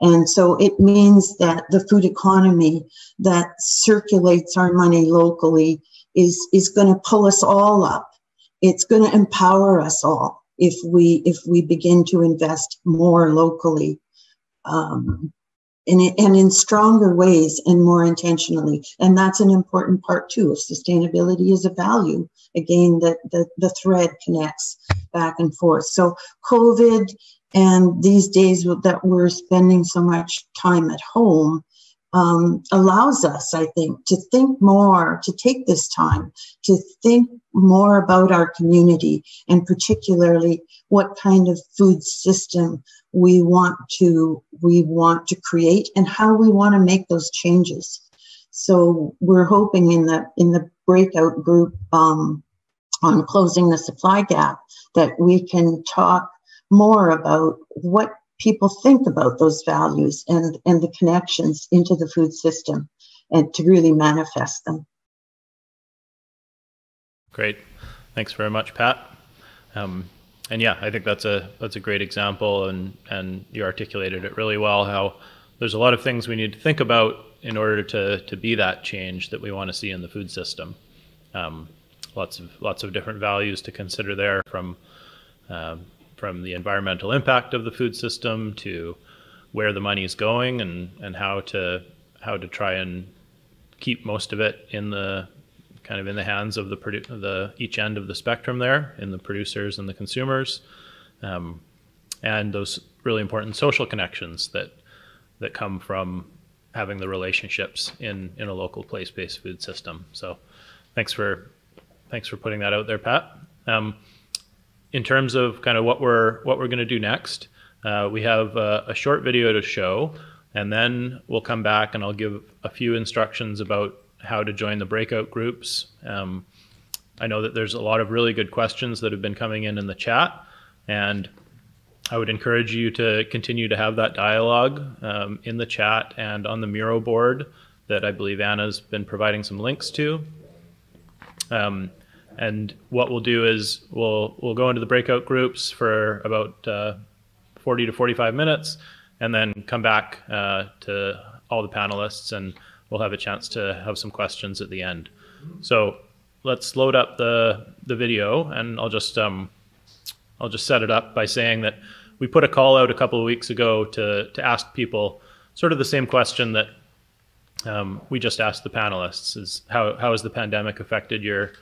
And so it means that the food economy that circulates our money locally is going to pull us all up. It's going to empower us all if we begin to invest more locally, and in stronger ways and more intentionally. And that's an important part too. If sustainability is a value, again, the thread connects back and forth. So COVID and these days that we're spending so much time at home allows us, I think, to think more, to take this time to think more about our community, and particularly what kind of food system we want to create and how we want to make those changes. So we're hoping in the breakout group on closing the supply gap that we can talk more about what people think about those values and the connections into the food system, and to really manifest them. Great. Thanks very much, Pat. And yeah, I think that's a great example, and you articulated it really well, how there's a lot of things we need to think about in order to be that change that we want to see in the food system. Lots of different values to consider there, from the environmental impact of the food system to where the money is going, and how to try and keep most of it in the kind of in the hands of each end of the spectrum there, in the producers and the consumers, and those really important social connections that come from having the relationships in a local place-based food system. So thanks for putting that out there, Pat. In terms of kind of what we're going to do next, we have a short video to show, and then we'll come back and I'll give a few instructions about how to join the breakout groups. I know that there's a lot of really good questions that have been coming in the chat, and I would encourage you to continue to have that dialogue in the chat and on the Miro board that I believe Anna's been providing some links to. And what we'll do is we'll go into the breakout groups for about 40 to 45 minutes, and then come back to all the panelists, and we'll have a chance to have some questions at the end. So let's load up the video, and I'll just set it up by saying that we put a call out a couple of weeks ago to ask people sort of the same question that we just asked the panelists: is how has the pandemic affected your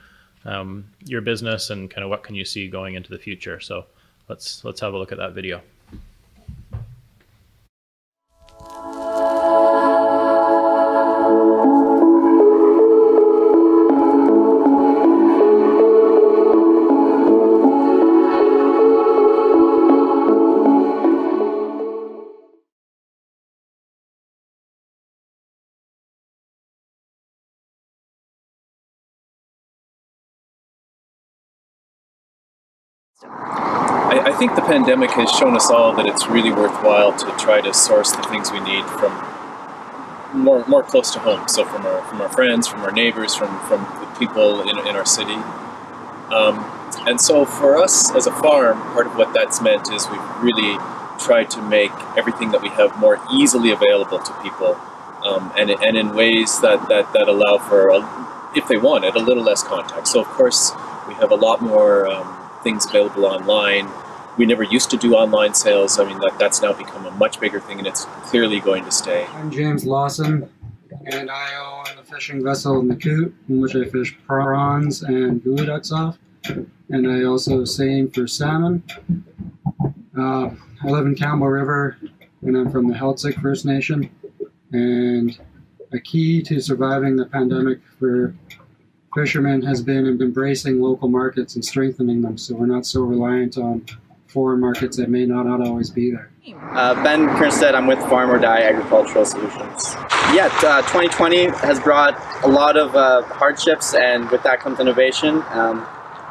business, and kind of what can you see going into the future? So let's have a look at that video. I think the pandemic has shown us all that it's really worthwhile to try to source the things we need from more close to home. So from our friends, from our neighbors, from the people in our city. And so for us as a farm, part of what that's meant is we've really tried to make everything that we have more easily available to people, and in ways that allow for, if they want it, a little less contact. So of course we have a lot more things available online. We never used to do online sales. I mean, that's now become a much bigger thing, and it's clearly going to stay. I'm James Lawson, and I own a fishing vessel in the Coot, in which I fish prawns and buoy ducks off, and I also seine for salmon. I live in Campbell River, and I'm from the Heiltsuk First Nation, and a key to surviving the pandemic for fishermen has been embracing local markets and strengthening them, so we're not so reliant on foreign markets that may not always be there. Ben Kernstead, I'm with Farm or Die Agricultural Solutions. Yeah, 2020 has brought a lot of hardships, and with that comes innovation.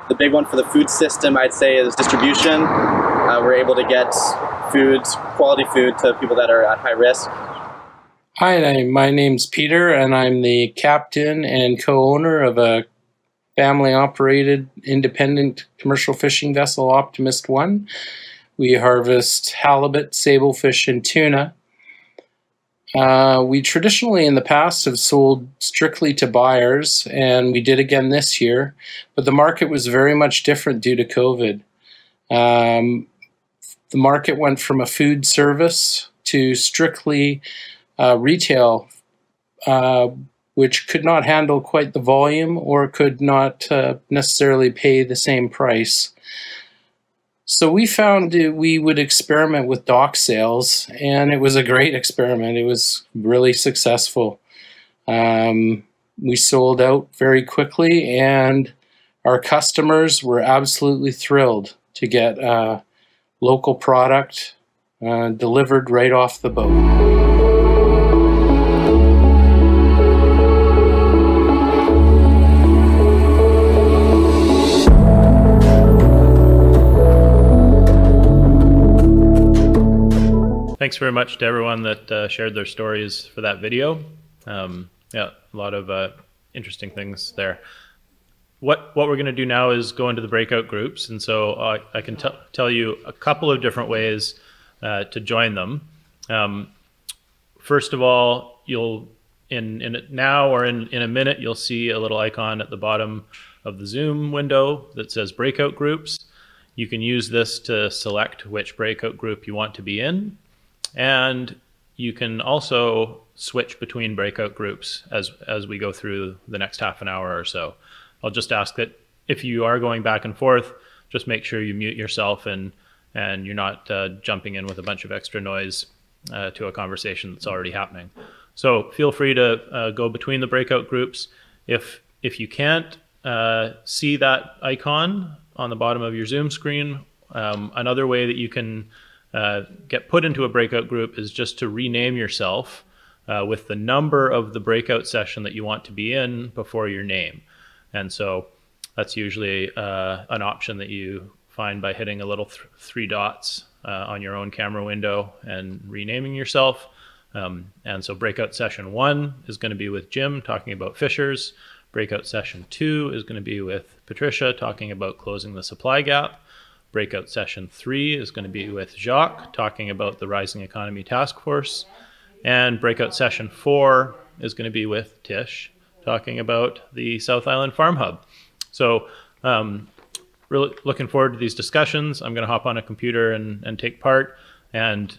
The big one for the food system, I'd say, is distribution. We're able to get quality food to people that are at high risk. Hi, my name's Peter, and I'm the captain and co-owner of a family-operated independent commercial fishing vessel, Optimist 1. We harvest halibut, sablefish, and tuna. We traditionally in the past have sold strictly to buyers, and we did again this year, but the market was very much different due to COVID. The market went from a food service to strictly retail, which could not handle quite the volume or could not necessarily pay the same price. So we found we would experiment with dock sales, and it was a great experiment. It was really successful. We sold out very quickly, and our customers were absolutely thrilled to get local product delivered right off the boat. Thanks very much to everyone that shared their stories for that video. Yeah, a lot of interesting things there. What we're going to do now is go into the breakout groups, and so I can tell you a couple of different ways to join them. First of all, you'll in now or in a minute you'll see a little icon at the bottom of the Zoom window that says breakout groups. You can use this to select which breakout group you want to be in. And you can also switch between breakout groups as we go through the next half an hour or so. I'll just ask that if you are going back and forth, just make sure you mute yourself and you're not jumping in with a bunch of extra noise to a conversation that's already happening. So feel free to go between the breakout groups. If you can't see that icon on the bottom of your Zoom screen, another way that you can get put into a breakout group is just to rename yourself with the number of the breakout session that you want to be in before your name. And so that's usually an option that you find by hitting a little three dots on your own camera window and renaming yourself. And so breakout session 1 is going to be with Jim talking about fishers. Breakout session 2 is going to be with Patricia talking about closing the supply gap. Breakout session 3 is going to be with Jacques talking about the Rising Economy Task Force. And breakout session 4 is going to be with Tish talking about the South Island FarmHub. So really looking forward to these discussions. I'm going to hop on a computer and take part. And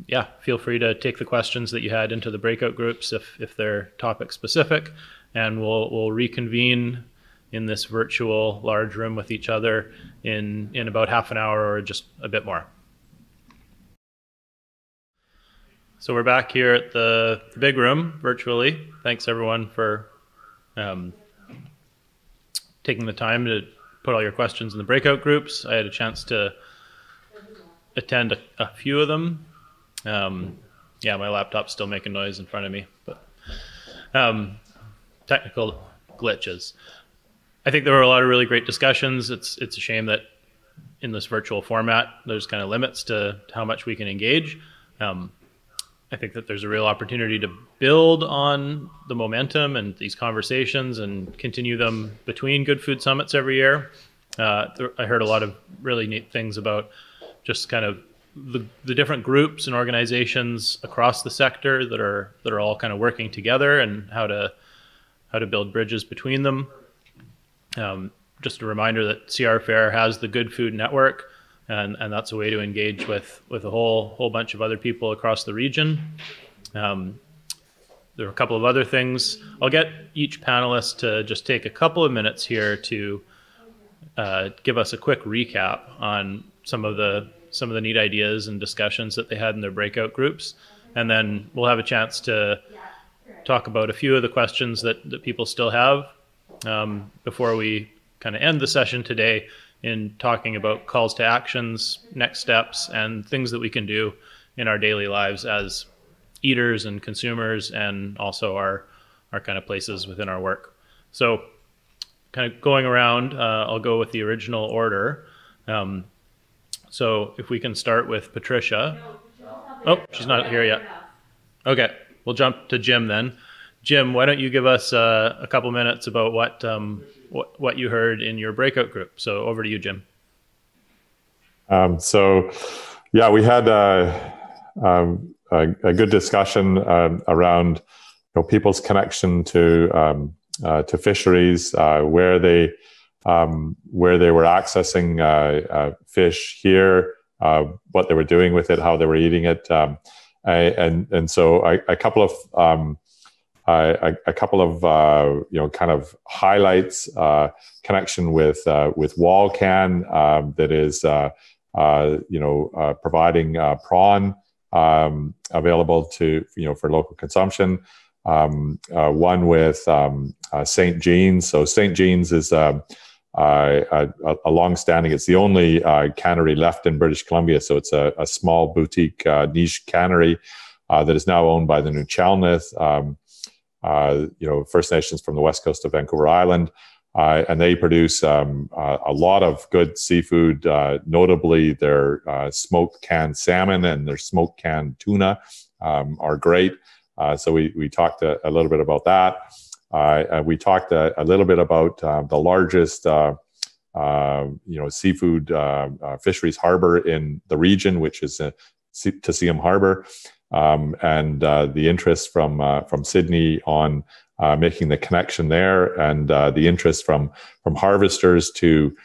yeah, feel free to take the questions that you had into the breakout groups if they're topic specific. And we'll reconvene in this virtual large room with each other in about half an hour or just a bit more. So we're back here at the big room virtually. Thanks everyone for taking the time to put all your questions in the breakout groups. I had a chance to attend a few of them. Yeah, my laptop's still making noise in front of me, but technical glitches. I think there were a lot of really great discussions. It's a shame that in this virtual format, there's kind of limits to how much we can engage. I think that there's a real opportunity to build on the momentum and these conversations and continue them between Good Food Summits every year. I heard a lot of really neat things about just kind of the different groups and organizations across the sector that are all kind of working together and how to build bridges between them. Just a reminder that CR Fair has the Good Food Network, and that's a way to engage with a whole bunch of other people across the region. There are a couple of other things. I'll get each panelist to just take a couple of minutes here to give us a quick recap on some of the neat ideas and discussions that they had in their breakout groups. And then we'll have a chance to talk about a few of the questions that people still have before we kind of end the session today in talking about calls to actions, next steps, and things that we can do in our daily lives as eaters and consumers, and also our kind of places within our work. So kind of going around, I'll go with the original order. So if we can start with Patricia. Oh, she's not here yet. Okay, we'll jump to Jim then. Jim, why don't you give us a couple minutes about what you heard in your breakout group? So over to you, Jim. So yeah, we had a good discussion around people's connection to fisheries, where they were accessing fish here, what they were doing with it, how they were eating it, and so a couple of kind of highlights, connection with Walcan, that is providing prawn available to for local consumption. One with St. Jean's. So St. Jean's is a long-standing. It's the only cannery left in British Columbia. So it's a small boutique niche cannery that is now owned by the Nuchalneth, First Nations from the west coast of Vancouver Island, and they produce a lot of good seafood. Notably, their smoked canned salmon and their smoked canned tuna are great. So we talked a little bit about that. We talked a little bit about the largest seafood fisheries harbor in the region, which is Tasium Harbor, and the interest from Sydney on making the connection there, and the interest from harvesters to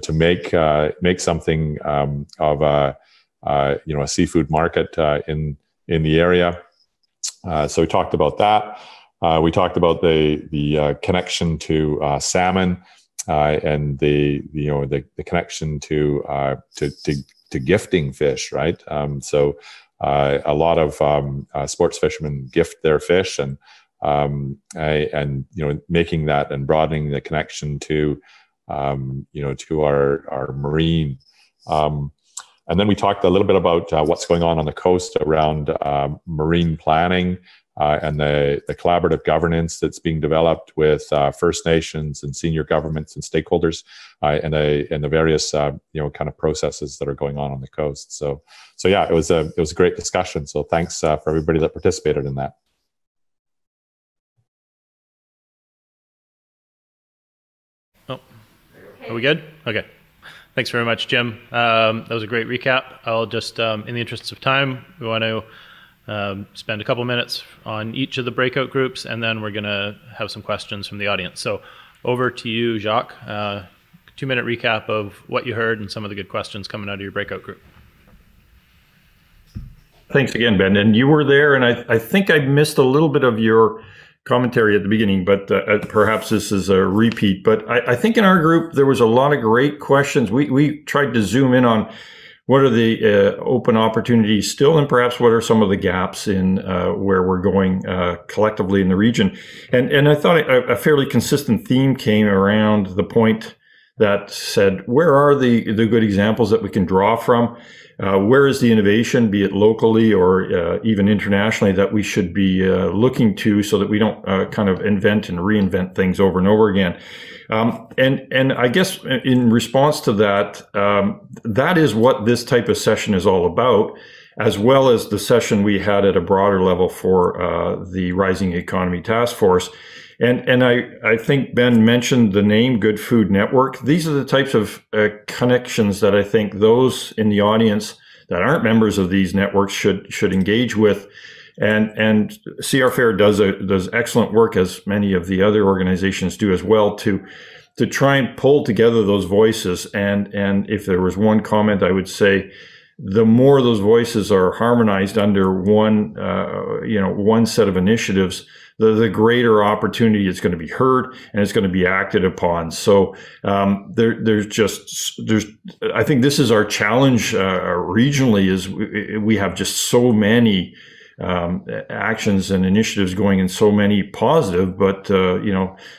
make something of a seafood market in the area. So we talked about that. We talked about the connection to salmon and the connection to gifting fish, right? So a lot of sports fishermen gift their fish, and making that and broadening the connection to to our marine. And then we talked a little bit about what's going on the coast around marine planning and the collaborative governance that's being developed with First Nations and senior governments and stakeholders, and the various kind of processes that are going on the coast. So yeah, it was a great discussion. So thanks for everybody that participated in that. Oh, are we good? Okay. Thanks very much, Jim. That was a great recap. I'll just, in the interest of time, we want to spend a couple minutes on each of the breakout groups, and then we're going to have some questions from the audience. So over to you, Jacques. 2-minute recap of what you heard and some of the good questions coming out of your breakout group. Thanks again, Ben. And you were there, and I think I missed a little bit of your commentary at the beginning, but perhaps this is a repeat. But I think in our group, there was a lot of great questions. We tried to zoom in on what are the open opportunities still, and perhaps what are some of the gaps in where we're going collectively in the region. And I thought a fairly consistent theme came around the point that said, where are the good examples that we can draw from? Where is the innovation, be it locally or even internationally, that we should be looking to, so that we don't kind of invent and reinvent things over and over again? And I guess in response to that, that is what this type of session is all about, as well as the session we had at a broader level for the Rising Economy Task Force. And I think Ben mentioned the name Good Food Network. These are the types of connections that I think those in the audience that aren't members of these networks should engage with. And CR Fair does excellent work, as many of the other organizations do as well, to try and pull together those voices. And if there was one comment, I would say, the more those voices are harmonized under one set of initiatives, the greater opportunity is going to be heard and it's going to be acted upon. So there's I think this is our challenge regionally, is we have just so many actions and initiatives going in so many positive, but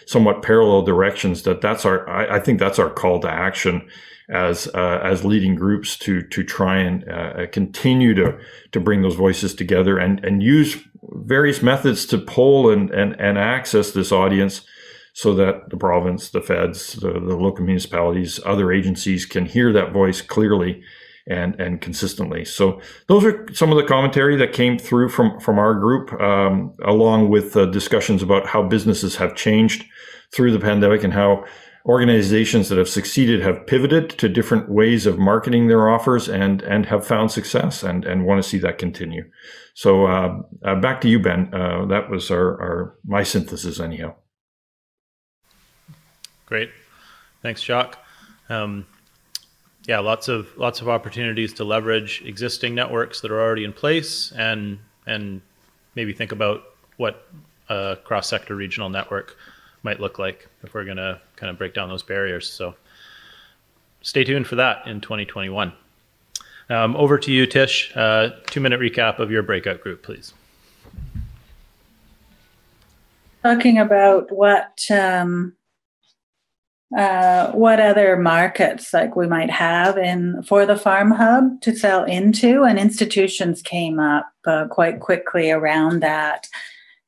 somewhat parallel directions. I think that's our call to action as leading groups to try and continue to bring those voices together and use various methods to poll and access this audience, so that the province, the feds, the local municipalities, other agencies can hear that voice clearly and consistently. So those are some of the commentary that came through from our group, along with discussions about how businesses have changed through the pandemic and how organizations that have succeeded have pivoted to different ways of marketing their offers and have found success and want to see that continue. So back to you, Ben. That was my synthesis anyhow. Great. Thanks, Jacques. Yeah, lots of opportunities to leverage existing networks that are already in place and maybe think about what a cross-sector regional network might look like if we're going to kind of break down those barriers. So stay tuned for that in 2021. Over to you, Tish. 2-minute recap of your breakout group, please. Talking about what other markets like we might have for the FarmHub to sell into, and institutions came up quite quickly around that.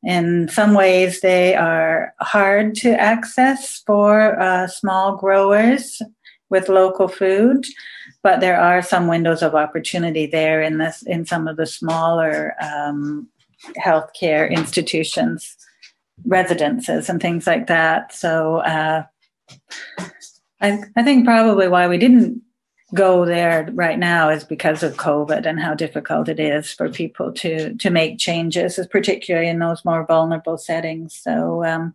In some ways, they are hard to access for small growers with local food, but there are some windows of opportunity there in some of the smaller healthcare institutions, residences, and things like that. So I think probably why we didn't go there right now is because of COVID and how difficult it is for people to make changes, particularly in those more vulnerable settings. So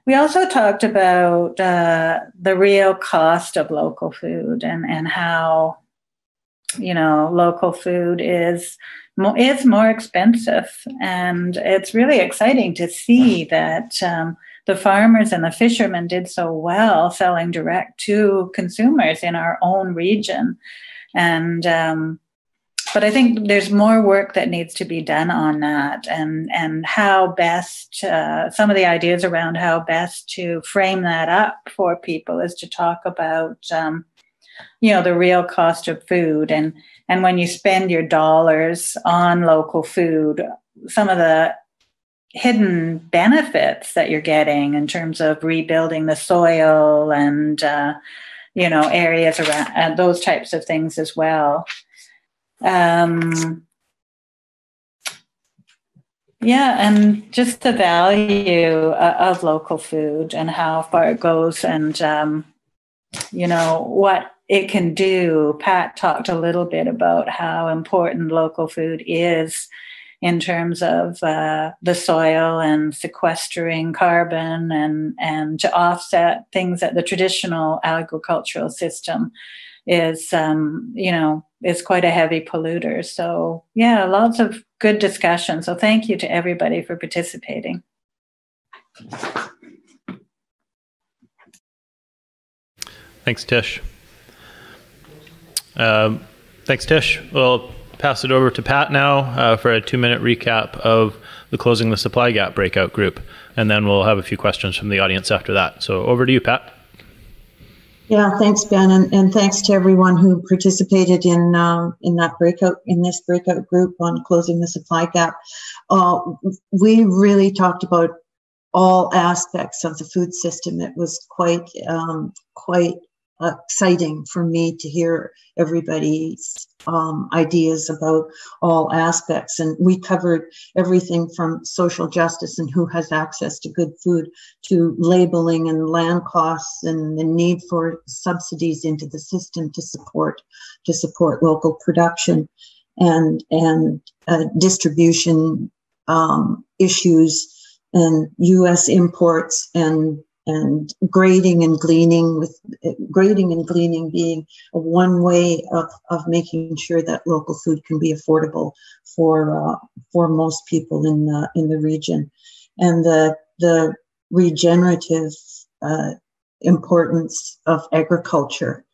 we also talked about the real cost of local food and how local food is more expensive. And it's really exciting to see that the farmers and the fishermen did so well selling direct to consumers in our own region. And but I think there's more work that needs to be done on that, and how best, some of the ideas around how best to frame that up for people is to talk about, the real cost of food. And when you spend your dollars on local food, some of the hidden benefits that you're getting in terms of rebuilding the soil and, areas around those types of things as well. And just the value of local food and how far it goes, and what it can do. Pat talked a little bit about how important local food is in terms of the soil and sequestering carbon and to offset things that the traditional agricultural system is quite a heavy polluter. So lots of good discussion. So thank you to everybody for participating. Thanks, Tish. Thanks, Tish. We'll pass it over to Pat now for a 2-minute recap of the Closing the Supply Gap breakout group, and then we'll have a few questions from the audience after that. So over to you, Pat. Yeah, thanks, Ben, and thanks to everyone who participated in this breakout group on Closing the Supply Gap. We really talked about all aspects of the food system. It was quite exciting for me to hear everybody's ideas about all aspects. And we covered everything from social justice and who has access to good food to labeling and land costs and the need for subsidies into the system to support local production and distribution issues and U.S. imports and grading and gleaning, with grading and gleaning being one way of making sure that local food can be affordable for most people in the region, and the regenerative importance of agriculture,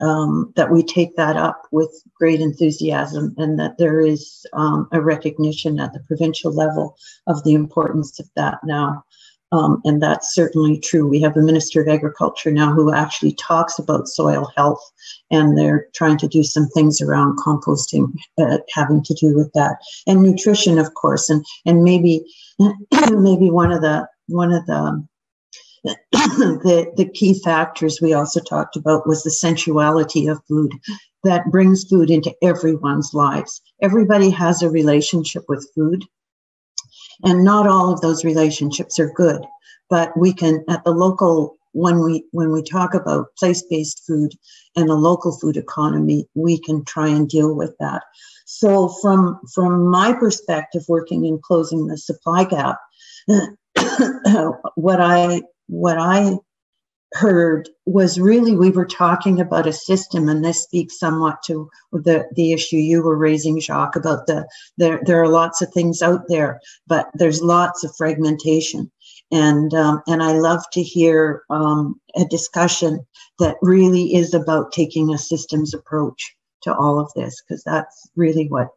that we take that up with great enthusiasm, and that there is a recognition at the provincial level of the importance of that now. And that's certainly true. We have a Minister of Agriculture now who actually talks about soil health, and they're trying to do some things around composting having to do with that, and nutrition, of course, and maybe one of the the key factors we also talked about was the sensuality of food, that brings food into everyone's lives. Everybody has a relationship with food. And not all of those relationships are good, but we can, at the local, when we talk about place-based food and a local food economy, we can try and deal with that. So from my perspective, working in Closing the Supply Gap, what I heard was really, we were talking about a system, and this speaks somewhat to the issue you were raising, Jacques, about there are lots of things out there, but there's lots of fragmentation. And I love to hear a discussion that really is about taking a systems approach to all of this, because that's really what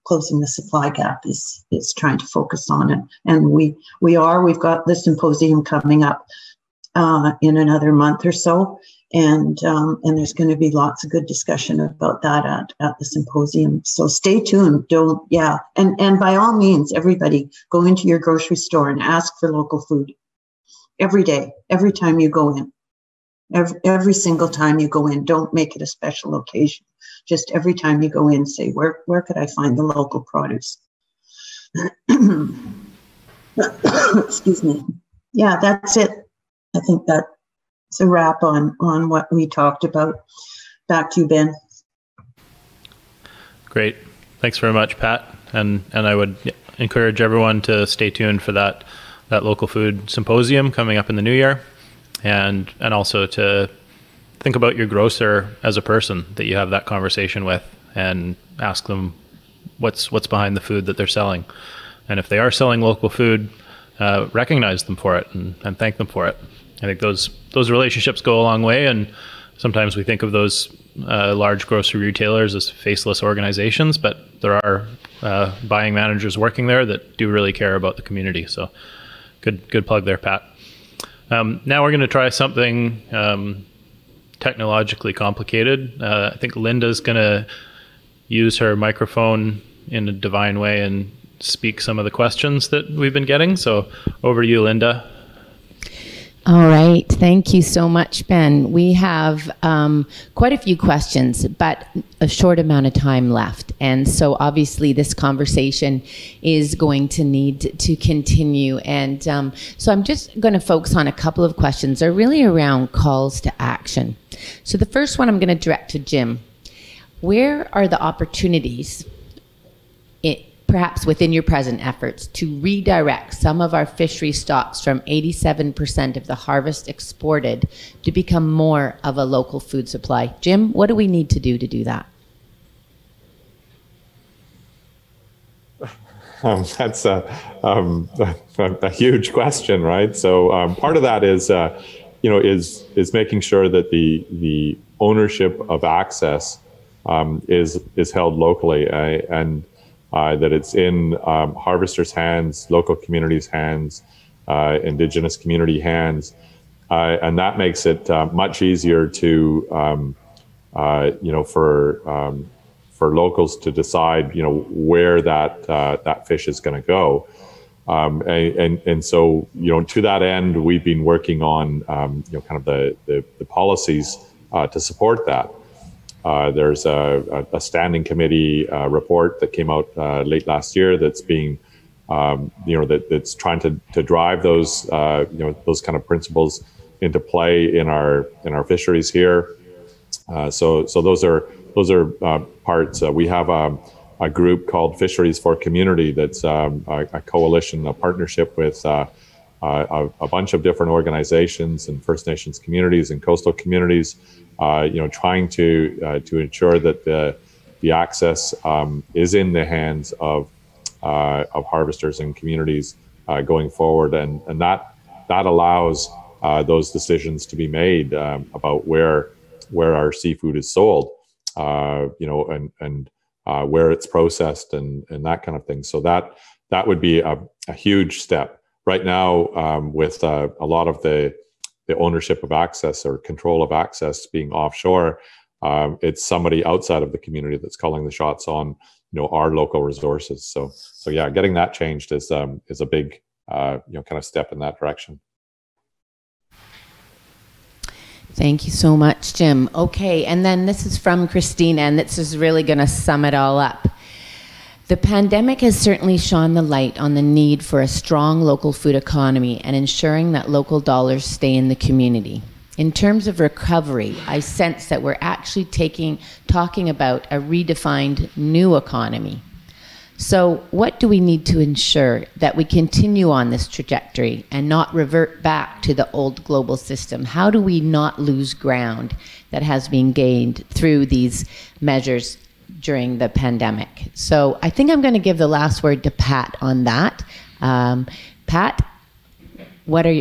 Closing the Supply Gap is trying to focus on. And we've got the symposium coming up in another month or so, and there's going to be lots of good discussion about that at the symposium. So stay tuned. And by all means, everybody, go into your grocery store and ask for local food every day, every time you go in, every single time you go in. Don't make it a special occasion. Just every time you go in, say, where could I find the local produce? Excuse me. Yeah, that's it. I think that's a wrap on what we talked about. Back to you, Ben. Great. Thanks very much, Pat. And I would encourage everyone to stay tuned for that local food symposium coming up in the new year, and also to think about your grocer as a person that you have that conversation with, and ask them what's behind the food that they're selling. And if they are selling local food, recognize them for it and thank them for it. I think those relationships go a long way, and sometimes we think of those large grocery retailers as faceless organizations, but there are buying managers working there that do really care about the community. So good plug there, Pat. Now we're going to try something technologically complicated. I think Linda's going to use her microphone in a divine way and speak some of the questions that we've been getting. So over to you, Linda. All right. Thank you so much, Ben. We have quite a few questions, but a short amount of time left. And so obviously this conversation is going to need to continue. And so I'm just going to focus on a couple of questions. They're really around calls to action. So the first one I'm going to direct to Jim. Where are the opportunities, perhaps within your present efforts, to redirect some of our fishery stocks from 87% of the harvest exported to become more of a local food supply? Jim, what do we need to do that? That's a huge question, right? So part of that is, is making sure that the ownership of access is held locally, and that it's in harvesters' hands, local communities' hands, Indigenous community hands, and that makes it much easier to, for locals to decide, where that fish is going to go, and so to that end, we've been working on kind of the policies to support that. There's a standing committee report that came out late last year that's being, that's trying to drive those, those kind of principles into play in our fisheries here. So those are parts. We have a group called Fisheries for Community that's a coalition, a partnership with a bunch of different organizations and First Nations communities and coastal communities, trying to ensure that the access is in the hands of harvesters and communities going forward, and that allows those decisions to be made about where our seafood is sold, and where it's processed and that kind of thing. So that would be a huge step. Right now, with a lot of the ownership of access or control of access being offshore, it's somebody outside of the community that's calling the shots on, our local resources. So yeah, getting that changed is a big, kind of step in that direction. Thank you so much, Jim. Okay, and then this is from Christina, and this is really going to sum it all up. The pandemic has certainly shone the light on the need for a strong local food economy and ensuring that local dollars stay in the community. In terms of recovery, I sense that we're actually talking about a redefined new economy. So what do we need to ensure that we continue on this trajectory and not revert back to the old global system? How do we not lose ground that has been gained through these measures during the pandemic? So I think I'm going to give the last word to Pat on that. Pat,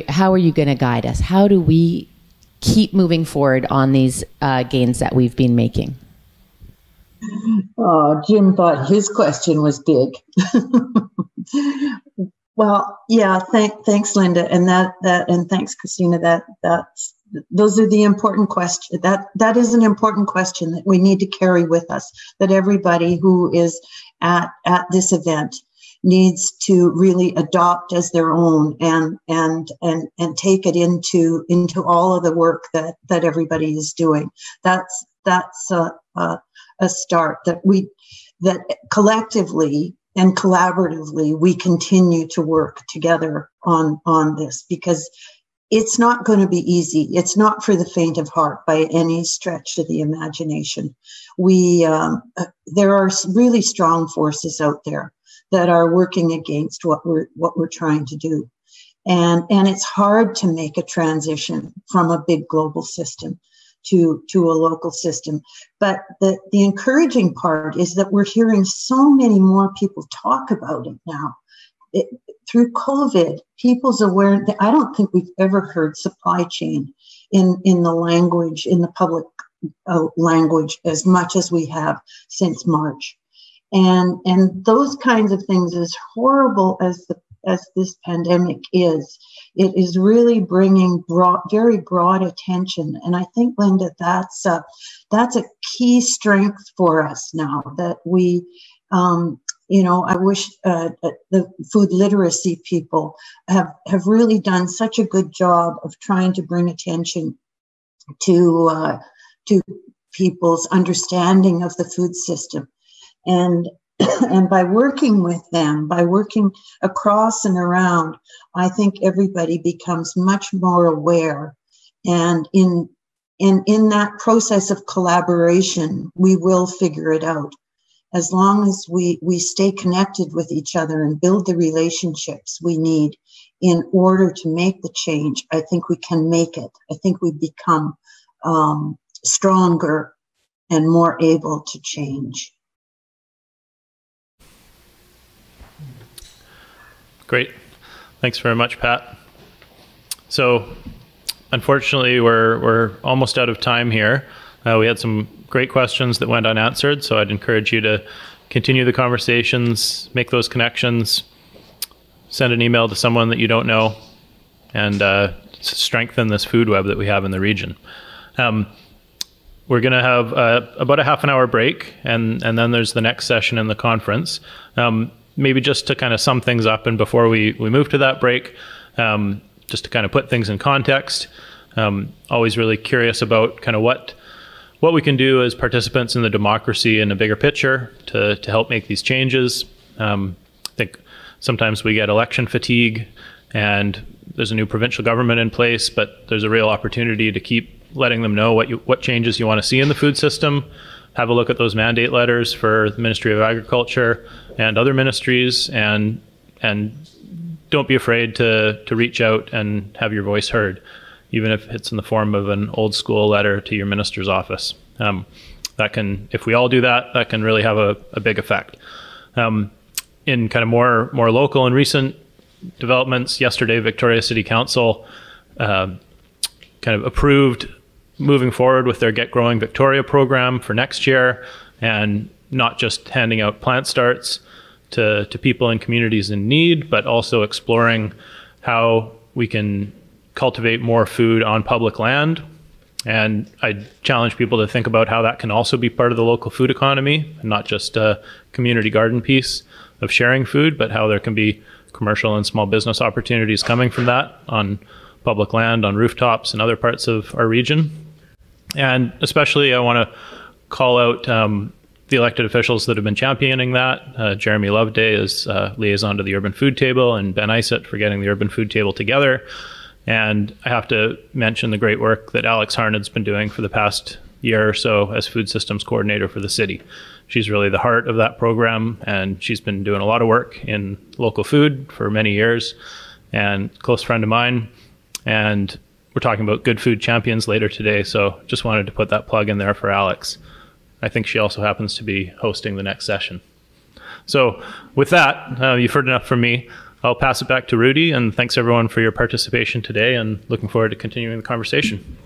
how are you going to guide us? How do we keep moving forward on these gains that we've been making? Oh, Jim thought his question was big. Well, yeah, thanks, Linda, and and thanks, Christina. Those are the important questions. That is an important question that we need to carry with us. That everybody who is at this event needs to really adopt as their own and take it into all of the work that everybody is doing. That's a start that collectively and collaboratively we continue to work together on this, because it's not going to be easy. It's not for the faint of heart by any stretch of the imagination. There are really strong forces out there that are working against what we're trying to do, and it's hard to make a transition from a big global system to a local system. But the encouraging part is that we're hearing so many more people talk about it now. Through COVID, people's awareness, I don't think we've ever heard supply chain in the language, in the public language, as much as we have since March. And those kinds of things, as horrible as this pandemic is, it is really bringing very broad attention. And I think, Linda, that's a key strength for us now, that we, I wish the food literacy people have really done such a good job of trying to bring attention to people's understanding of the food system. And by working with them, by working across and around, I think everybody becomes much more aware. And in that process of collaboration, we will figure it out. As long as we stay connected with each other and build the relationships we need in order to make the change, I think we can make it. I think we become stronger and more able to change. Great. Thanks very much, Pat. So unfortunately, we're almost out of time here. We had some great questions that went unanswered, so I'd encourage you to continue the conversations, make those connections, send an email to someone that you don't know, and strengthen this food web that we have in the region. We're going to have about a half an hour break, and then there's the next session in the conference. Maybe just to kind of sum things up, and before we move to that break, just to kind of put things in context, always really curious about kind of what we can do as participants in the democracy in a bigger picture to help make these changes. I think sometimes we get election fatigue, and there's a new provincial government in place, but there's a real opportunity to keep letting them know what changes you want to see in the food system. Have a look at those mandate letters for the Ministry of Agriculture and other ministries, and don't be afraid to reach out and have your voice heard, even if it's in the form of an old school letter to your minister's office. That can, if we all do that, that can really have a big effect. In kind of more local and recent developments, yesterday Victoria City Council kind of approved moving forward with their Get Growing Victoria program for next year, and not just handing out plant starts to people in communities in need, but also exploring how we can cultivate more food on public land. And I challenge people to think about how that can also be part of the local food economy, and not just a community garden piece of sharing food, but how there can be commercial and small business opportunities coming from that on public land, on rooftops, and other parts of our region. And especially I want to call out the elected officials that have been championing that. Jeremy Loveday is liaison to the Urban Food Table, and Ben Isett for getting the Urban Food Table together. And I have to mention the great work that Alex Harned's been doing for the past year or so as food systems coordinator for the city. She's really the heart of that program, and she's been doing a lot of work in local food for many years, and a close friend of mine. And we're talking about Good Food Champions later today, so just wanted to put that plug in there for Alex. I think she also happens to be hosting the next session. So with that, you've heard enough from me. I'll pass it back to Rudy, and thanks everyone for your participation today, and looking forward to continuing the conversation.